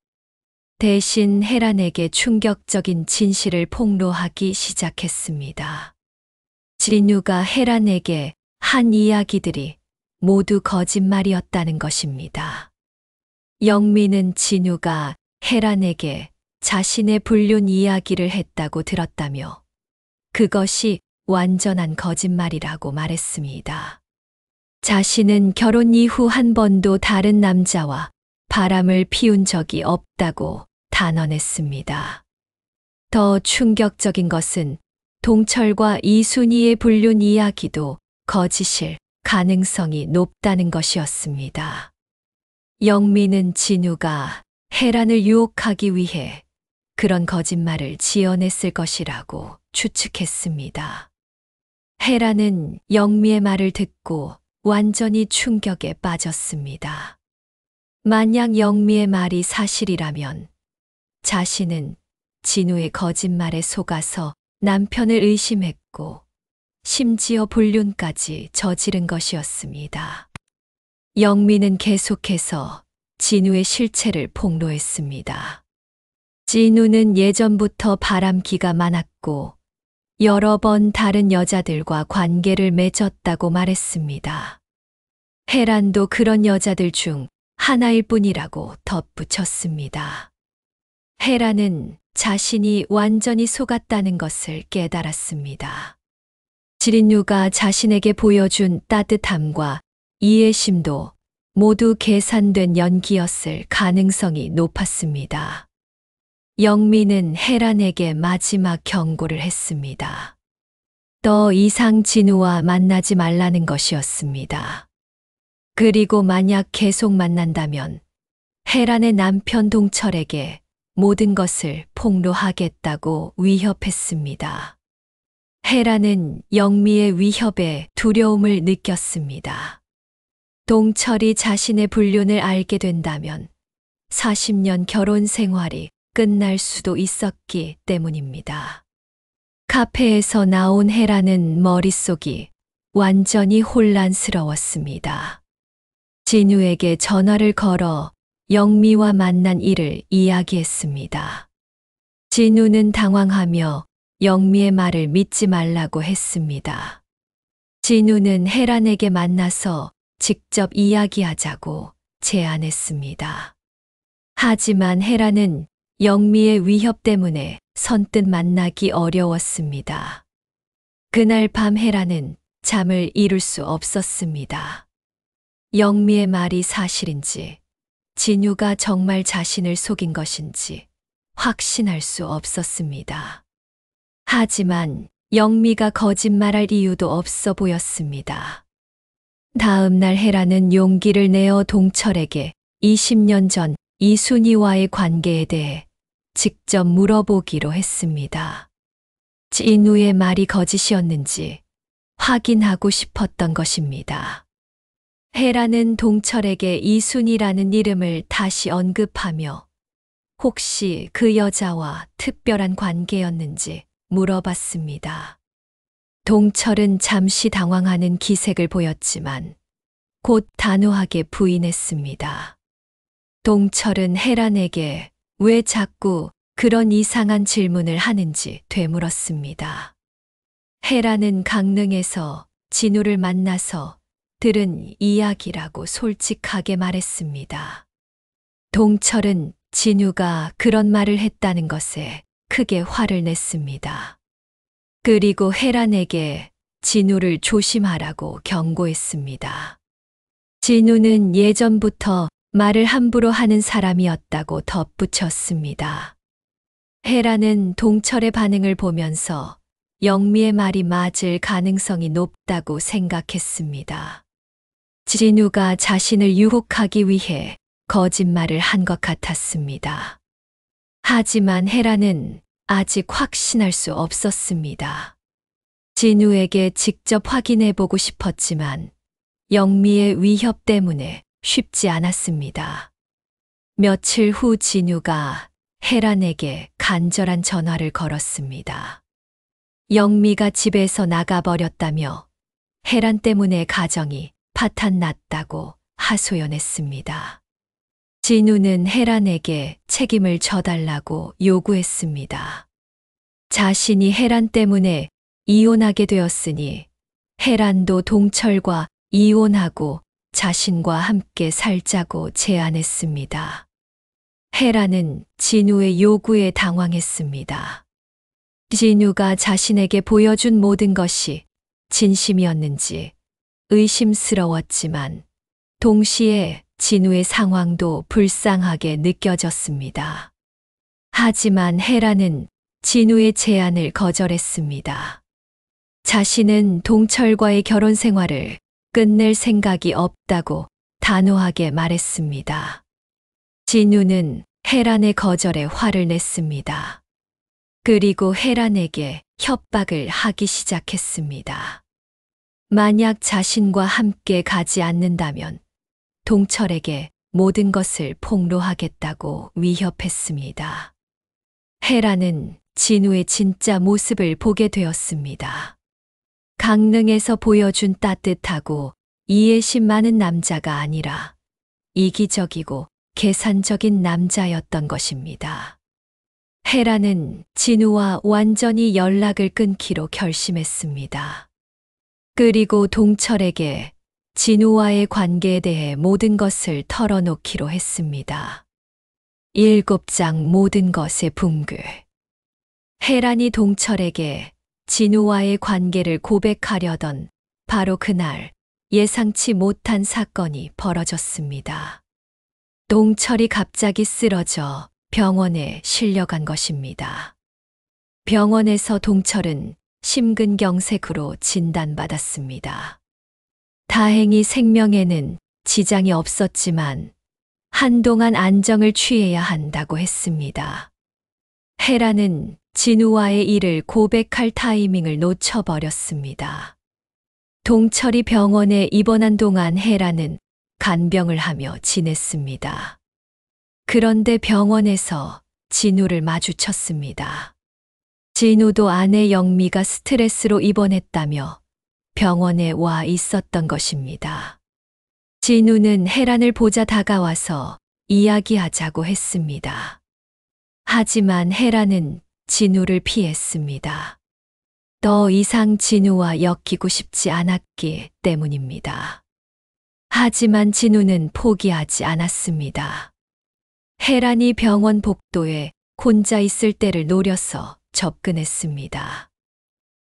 대신 헤란에게 충격적인 진실을 폭로하기 시작했습니다. 진우가 헤란에게 한 이야기들이 모두 거짓말이었다는 것입니다. 영미는 진우가 헤란에게 자신의 불륜 이야기를 했다고 들었다며 그것이 완전한 거짓말이라고 말했습니다. 자신은 결혼 이후 한 번도 다른 남자와 바람을 피운 적이 없다고 단언했습니다. 더 충격적인 것은 동철과 이순희의 불륜 이야기도 거짓일 가능성이 높다는 것이었습니다. 영미는 진우가 헤란을 유혹하기 위해 그런 거짓말을 지어냈을 것이라고 추측했습니다. 헤란은 영미의 말을 듣고 완전히 충격에 빠졌습니다. 만약 영미의 말이 사실이라면 자신은 진우의 거짓말에 속아서 남편을 의심했고 심지어 불륜까지 저지른 것이었습니다. 영미는 계속해서 진우의 실체를 폭로했습니다. 진우는 예전부터 바람기가 많았고 여러 번 다른 여자들과 관계를 맺었다고 말했습니다. 헤란도 그런 여자들 중 하나일 뿐이라고 덧붙였습니다. 헤란은 자신이 완전히 속았다는 것을 깨달았습니다. 진우가 자신에게 보여준 따뜻함과 이해심도 모두 계산된 연기였을 가능성이 높았습니다. 영미는 헤란에게 마지막 경고를 했습니다. 더 이상 진우와 만나지 말라는 것이었습니다. 그리고 만약 계속 만난다면 헤란의 남편 동철에게 모든 것을 폭로하겠다고 위협했습니다. 헤란은 영미의 위협에 두려움을 느꼈습니다. 동철이 자신의 불륜을 알게 된다면 40년 결혼 생활이 끝날 수도 있었기 때문입니다. 카페에서 나온 헤란은 머릿속이 완전히 혼란스러웠습니다. 진우에게 전화를 걸어 영미와 만난 일을 이야기했습니다. 진우는 당황하며 영미의 말을 믿지 말라고 했습니다. 진우는 헤란에게 만나서 직접 이야기하자고 제안했습니다. 하지만 헤란은 영미의 위협 때문에 선뜻 만나기 어려웠습니다. 그날 밤 헤란은 잠을 이룰 수 없었습니다. 영미의 말이 사실인지, 진우가 정말 자신을 속인 것인지 확신할 수 없었습니다. 하지만 영미가 거짓말할 이유도 없어 보였습니다. 다음 날 헤라는 용기를 내어 동철에게 20년 전 이순희와의 관계에 대해 직접 물어보기로 했습니다. 진우의 말이 거짓이었는지 확인하고 싶었던 것입니다. 헤라는 동철에게 이순희라는 이름을 다시 언급하며 혹시 그 여자와 특별한 관계였는지 물어봤습니다. 동철은 잠시 당황하는 기색을 보였지만 곧 단호하게 부인했습니다. 동철은 헤란에게 왜 자꾸 그런 이상한 질문을 하는지 되물었습니다. 헤란은 강릉에서 진우를 만나서 들은 이야기라고 솔직하게 말했습니다. 동철은 진우가 그런 말을 했다는 것에 크게 화를 냈습니다. 그리고 헤란에게 진우를 조심하라고 경고했습니다. 진우는 예전부터 말을 함부로 하는 사람이었다고 덧붙였습니다. 헤란은 동철의 반응을 보면서 영미의 말이 맞을 가능성이 높다고 생각했습니다. 진우가 자신을 유혹하기 위해 거짓말을 한 것 같았습니다. 하지만 헤란은 아직 확신할 수 없었습니다. 진우에게 직접 확인해 보고 싶었지만 영미의 위협 때문에 쉽지 않았습니다. 며칠 후 진우가 혜란에게 간절한 전화를 걸었습니다. 영미가 집에서 나가버렸다며 혜란 때문에 가정이 파탄났다고 하소연했습니다. 진우는 혜란에게 책임을 져달라고 요구했습니다. 자신이 혜란 때문에 이혼하게 되었으니 혜란도 동철과 이혼하고 자신과 함께 살자고 제안했습니다. 혜란은 진우의 요구에 당황했습니다. 진우가 자신에게 보여준 모든 것이 진심이었는지 의심스러웠지만 동시에 진우의 상황도 불쌍하게 느껴졌습니다. 하지만 혜란은 진우의 제안을 거절했습니다. 자신은 동철과의 결혼 생활을 끝낼 생각이 없다고 단호하게 말했습니다. 진우는 혜란의 거절에 화를 냈습니다. 그리고 혜란에게 협박을 하기 시작했습니다. 만약 자신과 함께 가지 않는다면 동철에게 모든 것을 폭로하겠다고 위협했습니다. 혜란은 진우의 진짜 모습을 보게 되었습니다. 강릉에서 보여준 따뜻하고 이해심 많은 남자가 아니라 이기적이고 계산적인 남자였던 것입니다. 혜란은 진우와 완전히 연락을 끊기로 결심했습니다. 그리고 동철에게 진우와의 관계에 대해 모든 것을 털어놓기로 했습니다. 7장 모든 것의 붕괴. 혜란이 동철에게 진우와의 관계를 고백하려던 바로 그날 예상치 못한 사건이 벌어졌습니다. 동철이 갑자기 쓰러져 병원에 실려간 것입니다. 병원에서 동철은 심근경색으로 진단받았습니다. 다행히 생명에는 지장이 없었지만 한동안 안정을 취해야 한다고 했습니다. 혜란은 진우와의 일을 고백할 타이밍을 놓쳐버렸습니다. 동철이 병원에 입원한 동안 혜란은 간병을 하며 지냈습니다. 그런데 병원에서 진우를 마주쳤습니다. 진우도 아내 영미가 스트레스로 입원했다며 병원에 와 있었던 것입니다. 진우는 혜란을 보자 다가와서 이야기하자고 했습니다. 하지만 혜란은 진우를 피했습니다. 더 이상 진우와 엮이고 싶지 않았기 때문입니다. 하지만 진우는 포기하지 않았습니다. 혜란이 병원 복도에 혼자 있을 때를 노려서 접근했습니다.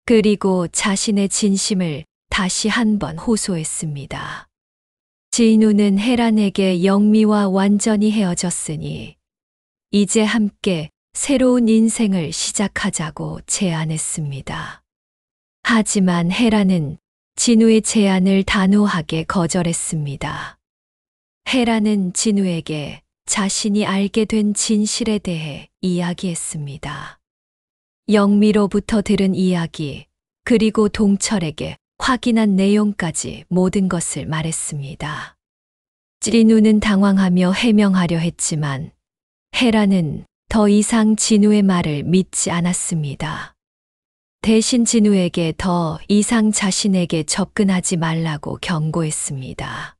그리고 자신의 진심을 다시 한번 호소했습니다. 진우는 혜란에게 영미와 완전히 헤어졌으니 이제 함께 새로운 인생을 시작하자고 제안했습니다. 하지만 혜란은 진우의 제안을 단호하게 거절했습니다. 혜란은 진우에게 자신이 알게 된 진실에 대해 이야기했습니다. 영미로부터 들은 이야기, 그리고 동철에게 확인한 내용까지 모든 것을 말했습니다. 진우는 당황하며 해명하려 했지만 혜란은 더 이상 진우의 말을 믿지 않았습니다. 대신 진우에게 더 이상 자신에게 접근하지 말라고 경고했습니다.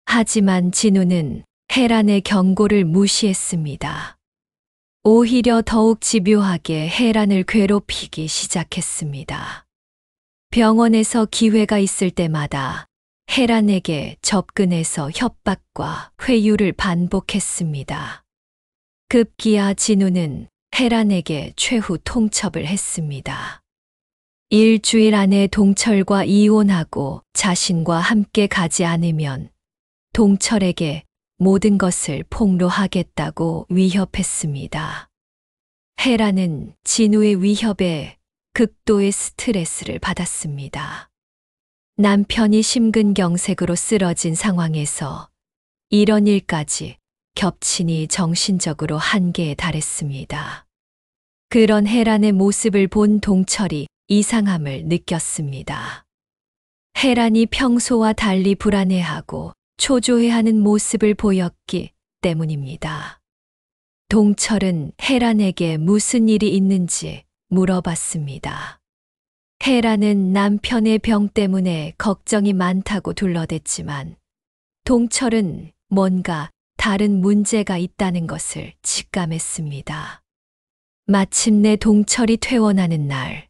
하지만 진우는 혜란의 경고를 무시했습니다. 오히려 더욱 집요하게 혜란을 괴롭히기 시작했습니다. 병원에서 기회가 있을 때마다 혜란에게 접근해서 협박과 회유를 반복했습니다. 급기야 진우는 혜란에게 최후 통첩을 했습니다. 일주일 안에 동철과 이혼하고 자신과 함께 가지 않으면 동철에게 모든 것을 폭로하겠다고 위협했습니다. 혜란은 진우의 위협에 극도의 스트레스를 받았습니다. 남편이 심근경색으로 쓰러진 상황에서 이런 일까지 겹치니 정신적으로 한계에 달했습니다. 그런 혜란의 모습을 본 동철이 이상함을 느꼈습니다. 혜란이 평소와 달리 불안해하고 초조해하는 모습을 보였기 때문입니다. 동철은 혜란에게 무슨 일이 있는지 물어봤습니다. 혜란은 남편의 병 때문에 걱정이 많다고 둘러댔지만 동철은 뭔가 다른 문제가 있다는 것을 직감했습니다. 마침내 동철이 퇴원하는 날,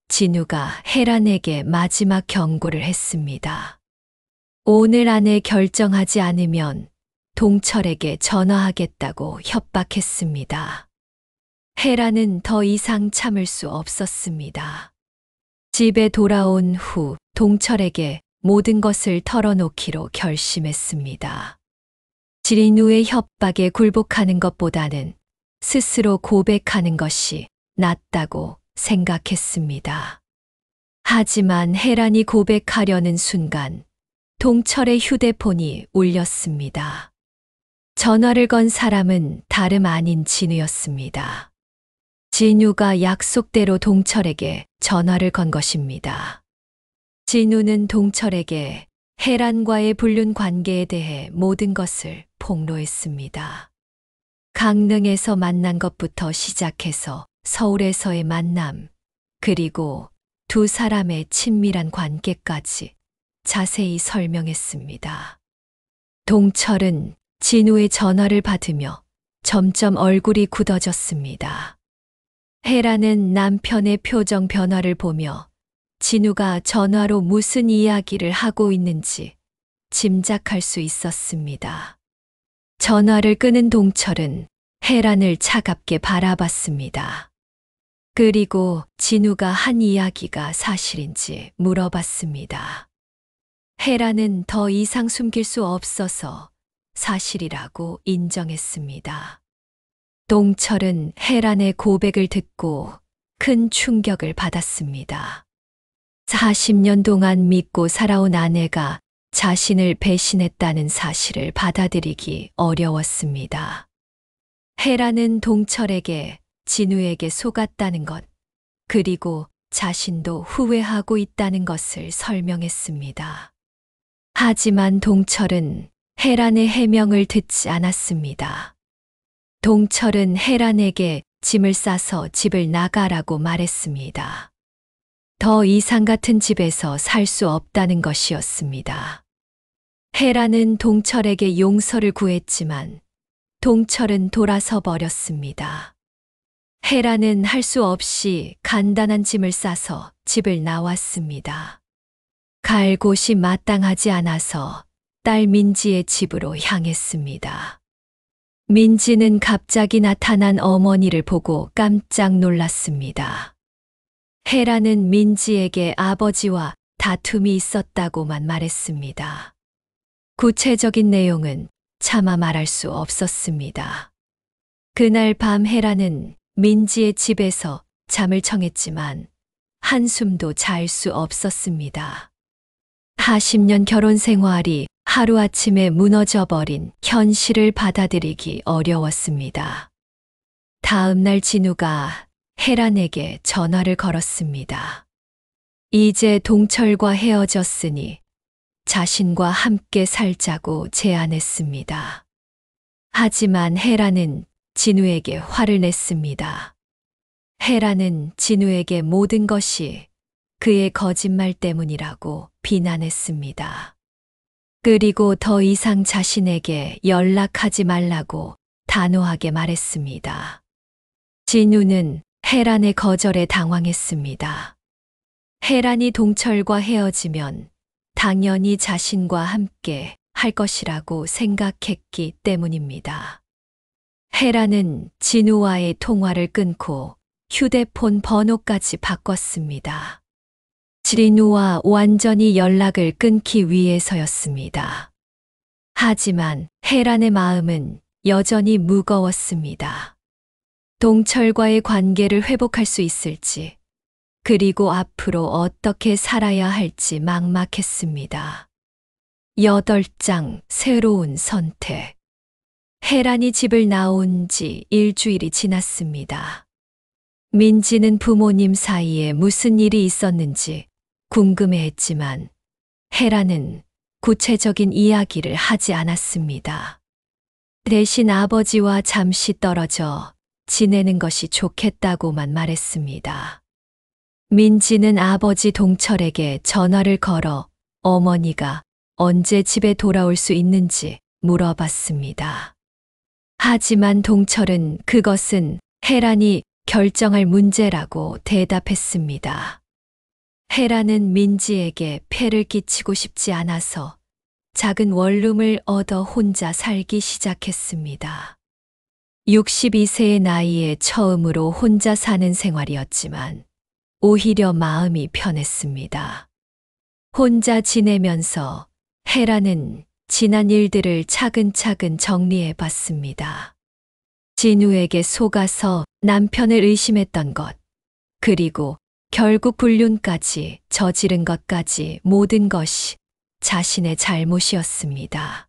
진우가 혜란에게 마지막 경고를 했습니다. 오늘 안에 결정하지 않으면 동철에게 전화하겠다고 협박했습니다. 혜란은 더 이상 참을 수 없었습니다. 집에 돌아온 후 동철에게 모든 것을 털어놓기로 결심했습니다. 진우의 협박에 굴복하는 것보다는 스스로 고백하는 것이 낫다고 생각했습니다. 하지만 혜란이 고백하려는 순간 동철의 휴대폰이 울렸습니다. 전화를 건 사람은 다름 아닌 진우였습니다. 진우가 약속대로 동철에게 전화를 건 것입니다. 진우는 동철에게 혜란과의 불륜 관계에 대해 모든 것을 폭로했습니다. 강릉에서 만난 것부터 시작해서 서울에서의 만남, 그리고 두 사람의 친밀한 관계까지 자세히 설명했습니다. 동철은 진우의 전화를 받으며 점점 얼굴이 굳어졌습니다. 혜란은 남편의 표정 변화를 보며 진우가 전화로 무슨 이야기를 하고 있는지 짐작할 수 있었습니다. 전화를 끄는 동철은 혜란을 차갑게 바라봤습니다. 그리고 진우가 한 이야기가 사실인지 물어봤습니다. 혜란은 더 이상 숨길 수 없어서 사실이라고 인정했습니다. 동철은 혜란의 고백을 듣고 큰 충격을 받았습니다. 40년 동안 믿고 살아온 아내가 자신을 배신했다는 사실을 받아들이기 어려웠습니다. 혜란은 동철에게 진우에게 속았다는 것, 그리고 자신도 후회하고 있다는 것을 설명했습니다. 하지만 동철은 혜란의 해명을 듣지 않았습니다. 동철은 혜란에게 짐을 싸서 집을 나가라고 말했습니다. 더 이상 같은 집에서 살 수 없다는 것이었습니다. 혜란은 동철에게 용서를 구했지만 동철은 돌아서 버렸습니다. 혜란은 할 수 없이 간단한 짐을 싸서 집을 나왔습니다. 갈 곳이 마땅하지 않아서 딸 민지의 집으로 향했습니다. 민지는 갑자기 나타난 어머니를 보고 깜짝 놀랐습니다. 혜란은 민지에게 아버지와 다툼이 있었다고만 말했습니다. 구체적인 내용은 차마 말할 수 없었습니다. 그날 밤 혜란은 민지의 집에서 잠을 청했지만 한숨도 잘 수 없었습니다. 40년 결혼 생활이 하루아침에 무너져버린 현실을 받아들이기 어려웠습니다. 다음 날 진우가 혜란에게 전화를 걸었습니다. 이제 동철과 헤어졌으니 자신과 함께 살자고 제안했습니다. 하지만 혜란은 진우에게 화를 냈습니다. 혜란은 진우에게 모든 것이 그의 거짓말 때문이라고 비난했습니다. 그리고 더 이상 자신에게 연락하지 말라고 단호하게 말했습니다. 진우는 혜란의 거절에 당황했습니다. 혜란이 동철과 헤어지면 당연히 자신과 함께 할 것이라고 생각했기 때문입니다. 혜란은 진우와의 통화를 끊고 휴대폰 번호까지 바꿨습니다. 진우와 완전히 연락을 끊기 위해서였습니다. 하지만 혜란의 마음은 여전히 무거웠습니다. 동철과의 관계를 회복할 수 있을지, 그리고 앞으로 어떻게 살아야 할지 막막했습니다. 8장 새로운 선택. 혜란이 집을 나온 지 일주일이 지났습니다. 민지는 부모님 사이에 무슨 일이 있었는지 궁금해했지만 헤라는 구체적인 이야기를 하지 않았습니다. 대신 아버지와 잠시 떨어져 지내는 것이 좋겠다고만 말했습니다. 민지는 아버지 동철에게 전화를 걸어 어머니가 언제 집에 돌아올 수 있는지 물어봤습니다. 하지만 동철은 그것은 헤란이 결정할 문제라고 대답했습니다. 헤란은 민지에게 폐를 끼치고 싶지 않아서 작은 원룸을 얻어 혼자 살기 시작했습니다. 62세의 나이에 처음으로 혼자 사는 생활이었지만 오히려 마음이 편했습니다. 혼자 지내면서 헤라는 지난 일들을 차근차근 정리해 봤습니다. 진우에게 속아서 남편을 의심했던 것, 그리고 결국 불륜까지 저지른 것까지 모든 것이 자신의 잘못이었습니다.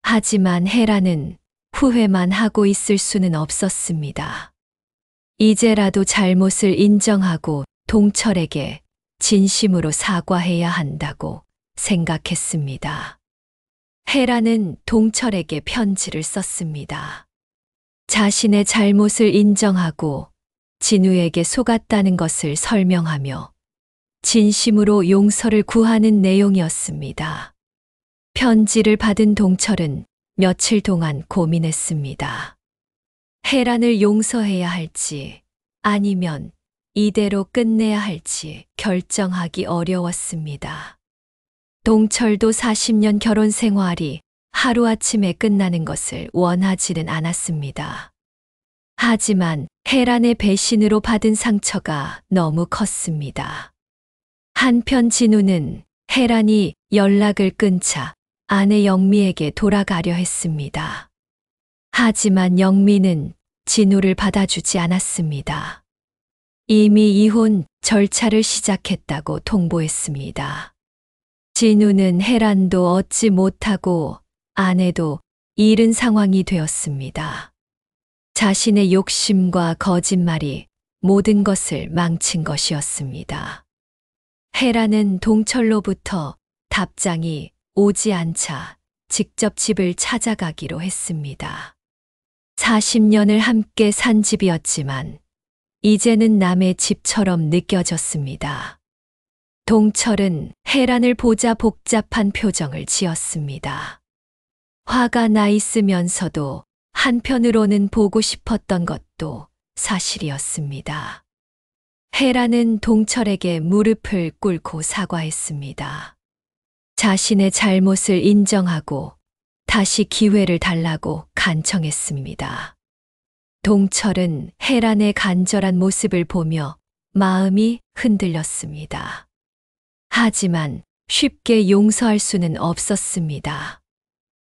하지만 헤라는 후회만 하고 있을 수는 없었습니다. 이제라도 잘못을 인정하고 동철에게 진심으로 사과해야 한다고 생각했습니다. 헤라는 동철에게 편지를 썼습니다. 자신의 잘못을 인정하고 진우에게 속았다는 것을 설명하며 진심으로 용서를 구하는 내용이었습니다. 편지를 받은 동철은 며칠 동안 고민했습니다. 헤란을 용서해야 할지 아니면 이대로 끝내야 할지 결정하기 어려웠습니다. 동철도 40년 결혼 생활이 하루아침에 끝나는 것을 원하지는 않았습니다. 하지만 헤란의 배신으로 받은 상처가 너무 컸습니다. 한편 진우는 헤란이 연락을 끊자 아내 영미에게 돌아가려 했습니다. 하지만 영미는 진우를 받아주지 않았습니다. 이미 이혼 절차를 시작했다고 통보했습니다. 진우는 헤란도 얻지 못하고 아내도 잃은 상황이 되었습니다. 자신의 욕심과 거짓말이 모든 것을 망친 것이었습니다. 헤란은 동철로부터 답장이 오지 않자 직접 집을 찾아가기로 했습니다. 40년을 함께 산 집이었지만 이제는 남의 집처럼 느껴졌습니다. 동철은 헤란을 보자 복잡한 표정을 지었습니다. 화가 나 있으면서도 한편으로는 보고 싶었던 것도 사실이었습니다. 헤란은 동철에게 무릎을 꿇고 사과했습니다. 자신의 잘못을 인정하고 다시 기회를 달라고 간청했습니다. 동철은 헤란의 간절한 모습을 보며 마음이 흔들렸습니다. 하지만 쉽게 용서할 수는 없었습니다.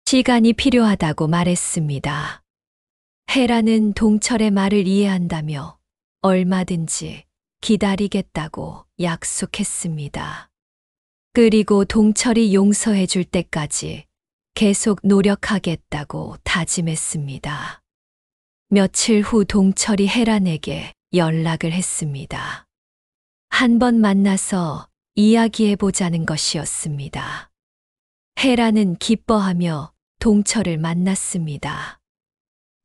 시간이 필요하다고 말했습니다. 헤란은 동철의 말을 이해한다며 얼마든지 기다리겠다고 약속했습니다. 그리고 동철이 용서해 줄 때까지 계속 노력하겠다고 다짐했습니다. 며칠 후 동철이 헤란에게 연락을 했습니다. 한 번 만나서 이야기해보자는 것이었습니다. 헤란은 기뻐하며 동철을 만났습니다.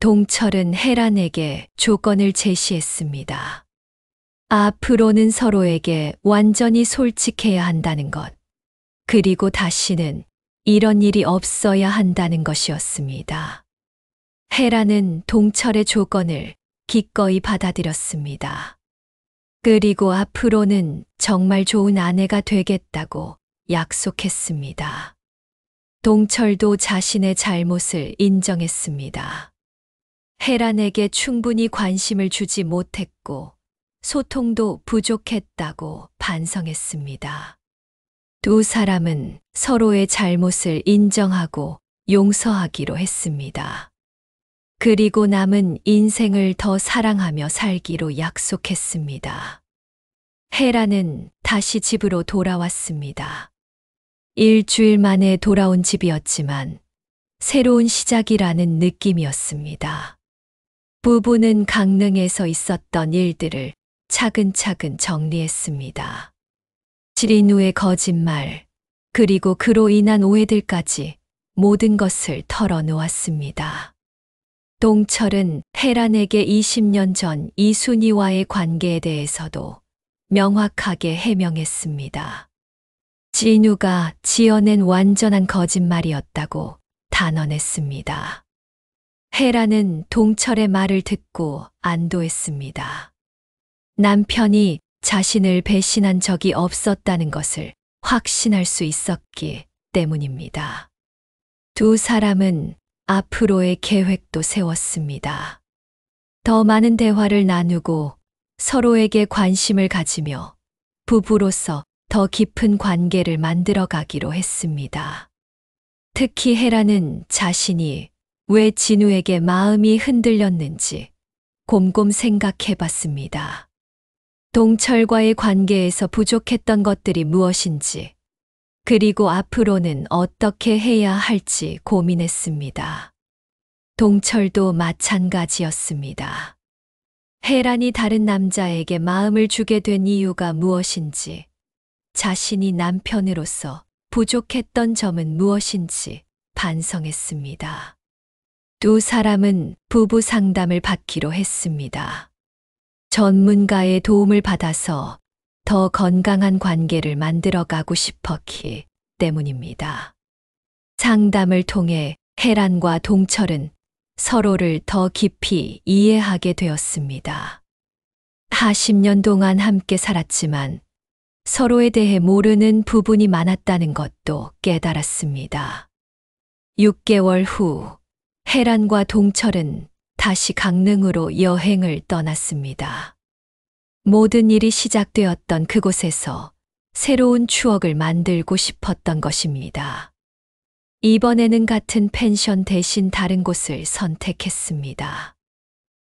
동철은 헤란에게 조건을 제시했습니다. 앞으로는 서로에게 완전히 솔직해야 한다는 것, 그리고 다시는 이런 일이 없어야 한다는 것이었습니다. 헤란은 동철의 조건을 기꺼이 받아들였습니다. 그리고 앞으로는 정말 좋은 아내가 되겠다고 약속했습니다. 동철도 자신의 잘못을 인정했습니다. 헤란에게 충분히 관심을 주지 못했고 소통도 부족했다고 반성했습니다. 두 사람은 서로의 잘못을 인정하고 용서하기로 했습니다. 그리고 남은 인생을 더 사랑하며 살기로 약속했습니다. 헤란은 다시 집으로 돌아왔습니다. 일주일 만에 돌아온 집이었지만 새로운 시작이라는 느낌이었습니다. 부부는 강릉에서 있었던 일들을 차근차근 정리했습니다. 진우의 거짓말, 그리고 그로 인한 오해들까지 모든 것을 털어놓았습니다. 동철은 혜란에게 20년 전 이순이와의 관계에 대해서도 명확하게 해명했습니다. 진우가 지어낸 완전한 거짓말이었다고 단언했습니다. 혜란은 동철의 말을 듣고 안도했습니다. 남편이 자신을 배신한 적이 없었다는 것을 확신할 수 있었기 때문입니다. 두 사람은 앞으로의 계획도 세웠습니다. 더 많은 대화를 나누고 서로에게 관심을 가지며 부부로서 더 깊은 관계를 만들어 가기로 했습니다. 특히 혜란은 자신이 왜 진우에게 마음이 흔들렸는지 곰곰 생각해 봤습니다. 동철과의 관계에서 부족했던 것들이 무엇인지, 그리고 앞으로는 어떻게 해야 할지 고민했습니다. 동철도 마찬가지였습니다. 혜란이 다른 남자에게 마음을 주게 된 이유가 무엇인지, 자신이 남편으로서 부족했던 점은 무엇인지 반성했습니다. 두 사람은 부부 상담을 받기로 했습니다. 전문가의 도움을 받아서 더 건강한 관계를 만들어가고 싶었기 때문입니다. 상담을 통해 혜란과 동철은 서로를 더 깊이 이해하게 되었습니다. 40년 동안 함께 살았지만 서로에 대해 모르는 부분이 많았다는 것도 깨달았습니다. 6개월 후 혜란과 동철은 다시 강릉으로 여행을 떠났습니다. 모든 일이 시작되었던 그곳에서 새로운 추억을 만들고 싶었던 것입니다. 이번에는 같은 펜션 대신 다른 곳을 선택했습니다.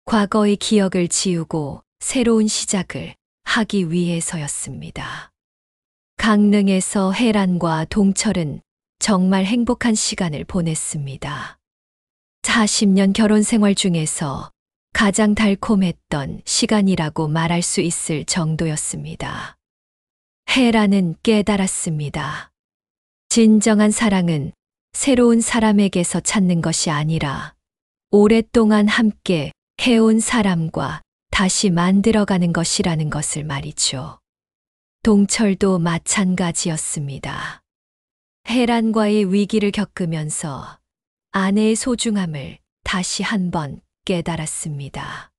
과거의 기억을 지우고 새로운 시작을 하기 위해서였습니다. 강릉에서 혜란과 동철은 정말 행복한 시간을 보냈습니다. 40년 결혼 생활 중에서 가장 달콤했던 시간이라고 말할 수 있을 정도였습니다. 혜란은 깨달았습니다. 진정한 사랑은 새로운 사람에게서 찾는 것이 아니라 오랫동안 함께 해온 사람과 다시 만들어가는 것이라는 것을 말이죠. 동철도 마찬가지였습니다. 혜란과의 위기를 겪으면서 아내의 소중함을 다시 한번 깨달았습니다.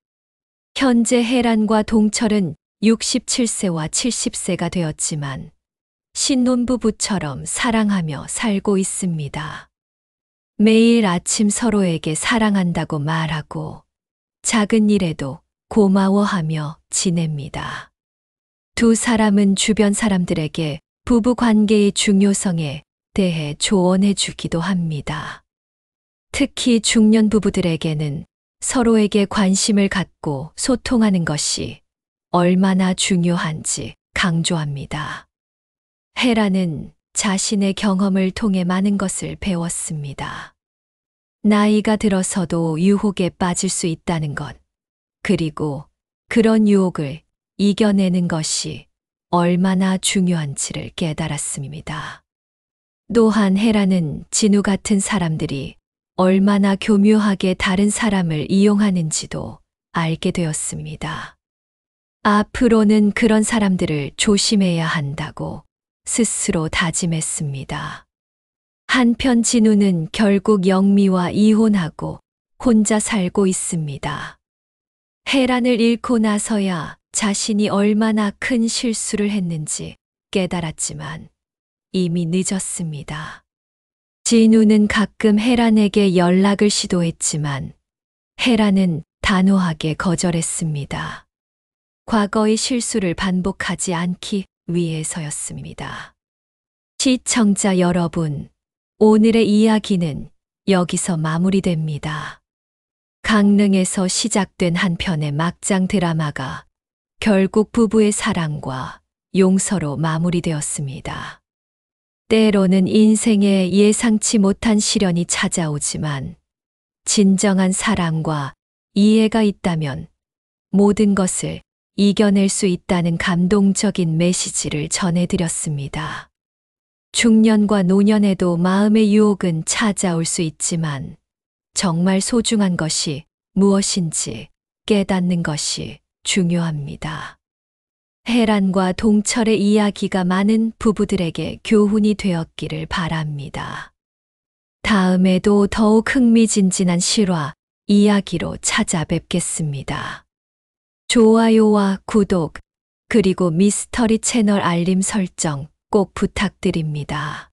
현재 혜란과 동철은 67세와 70세가 되었지만 신혼부부처럼 사랑하며 살고 있습니다. 매일 아침 서로에게 사랑한다고 말하고 작은 일에도 고마워하며 지냅니다. 두 사람은 주변 사람들에게 부부 관계의 중요성에 대해 조언해 주기도 합니다. 특히 중년 부부들에게는 서로에게 관심을 갖고 소통하는 것이 얼마나 중요한지 강조합니다. 혜란은 자신의 경험을 통해 많은 것을 배웠습니다. 나이가 들어서도 유혹에 빠질 수 있다는 것, 그리고 그런 유혹을 이겨내는 것이 얼마나 중요한지를 깨달았습니다. 또한 혜란은 진우 같은 사람들이 얼마나 교묘하게 다른 사람을 이용하는지도 알게 되었습니다. 앞으로는 그런 사람들을 조심해야 한다고 스스로 다짐했습니다. 한편 진우는 결국 영미와 이혼하고 혼자 살고 있습니다. 혜란을 잃고 나서야 자신이 얼마나 큰 실수를 했는지 깨달았지만 이미 늦었습니다. 진우는 가끔 혜란에게 연락을 시도했지만 혜란은 단호하게 거절했습니다. 과거의 실수를 반복하지 않기 위해서였습니다. 시청자 여러분, 오늘의 이야기는 여기서 마무리됩니다. 강릉에서 시작된 한 편의 막장 드라마가 결국 부부의 사랑과 용서로 마무리되었습니다. 때로는 인생에 예상치 못한 시련이 찾아오지만 진정한 사랑과 이해가 있다면 모든 것을 이겨낼 수 있다는 감동적인 메시지를 전해드렸습니다. 중년과 노년에도 마음의 유혹은 찾아올 수 있지만 정말 소중한 것이 무엇인지 깨닫는 것이 중요합니다. 혜란과 동철의 이야기가 많은 부부들에게 교훈이 되었기를 바랍니다. 다음에도 더욱 흥미진진한 실화 이야기로 찾아뵙겠습니다. 좋아요와 구독, 그리고 미스터리 채널 알림 설정 꼭 부탁드립니다.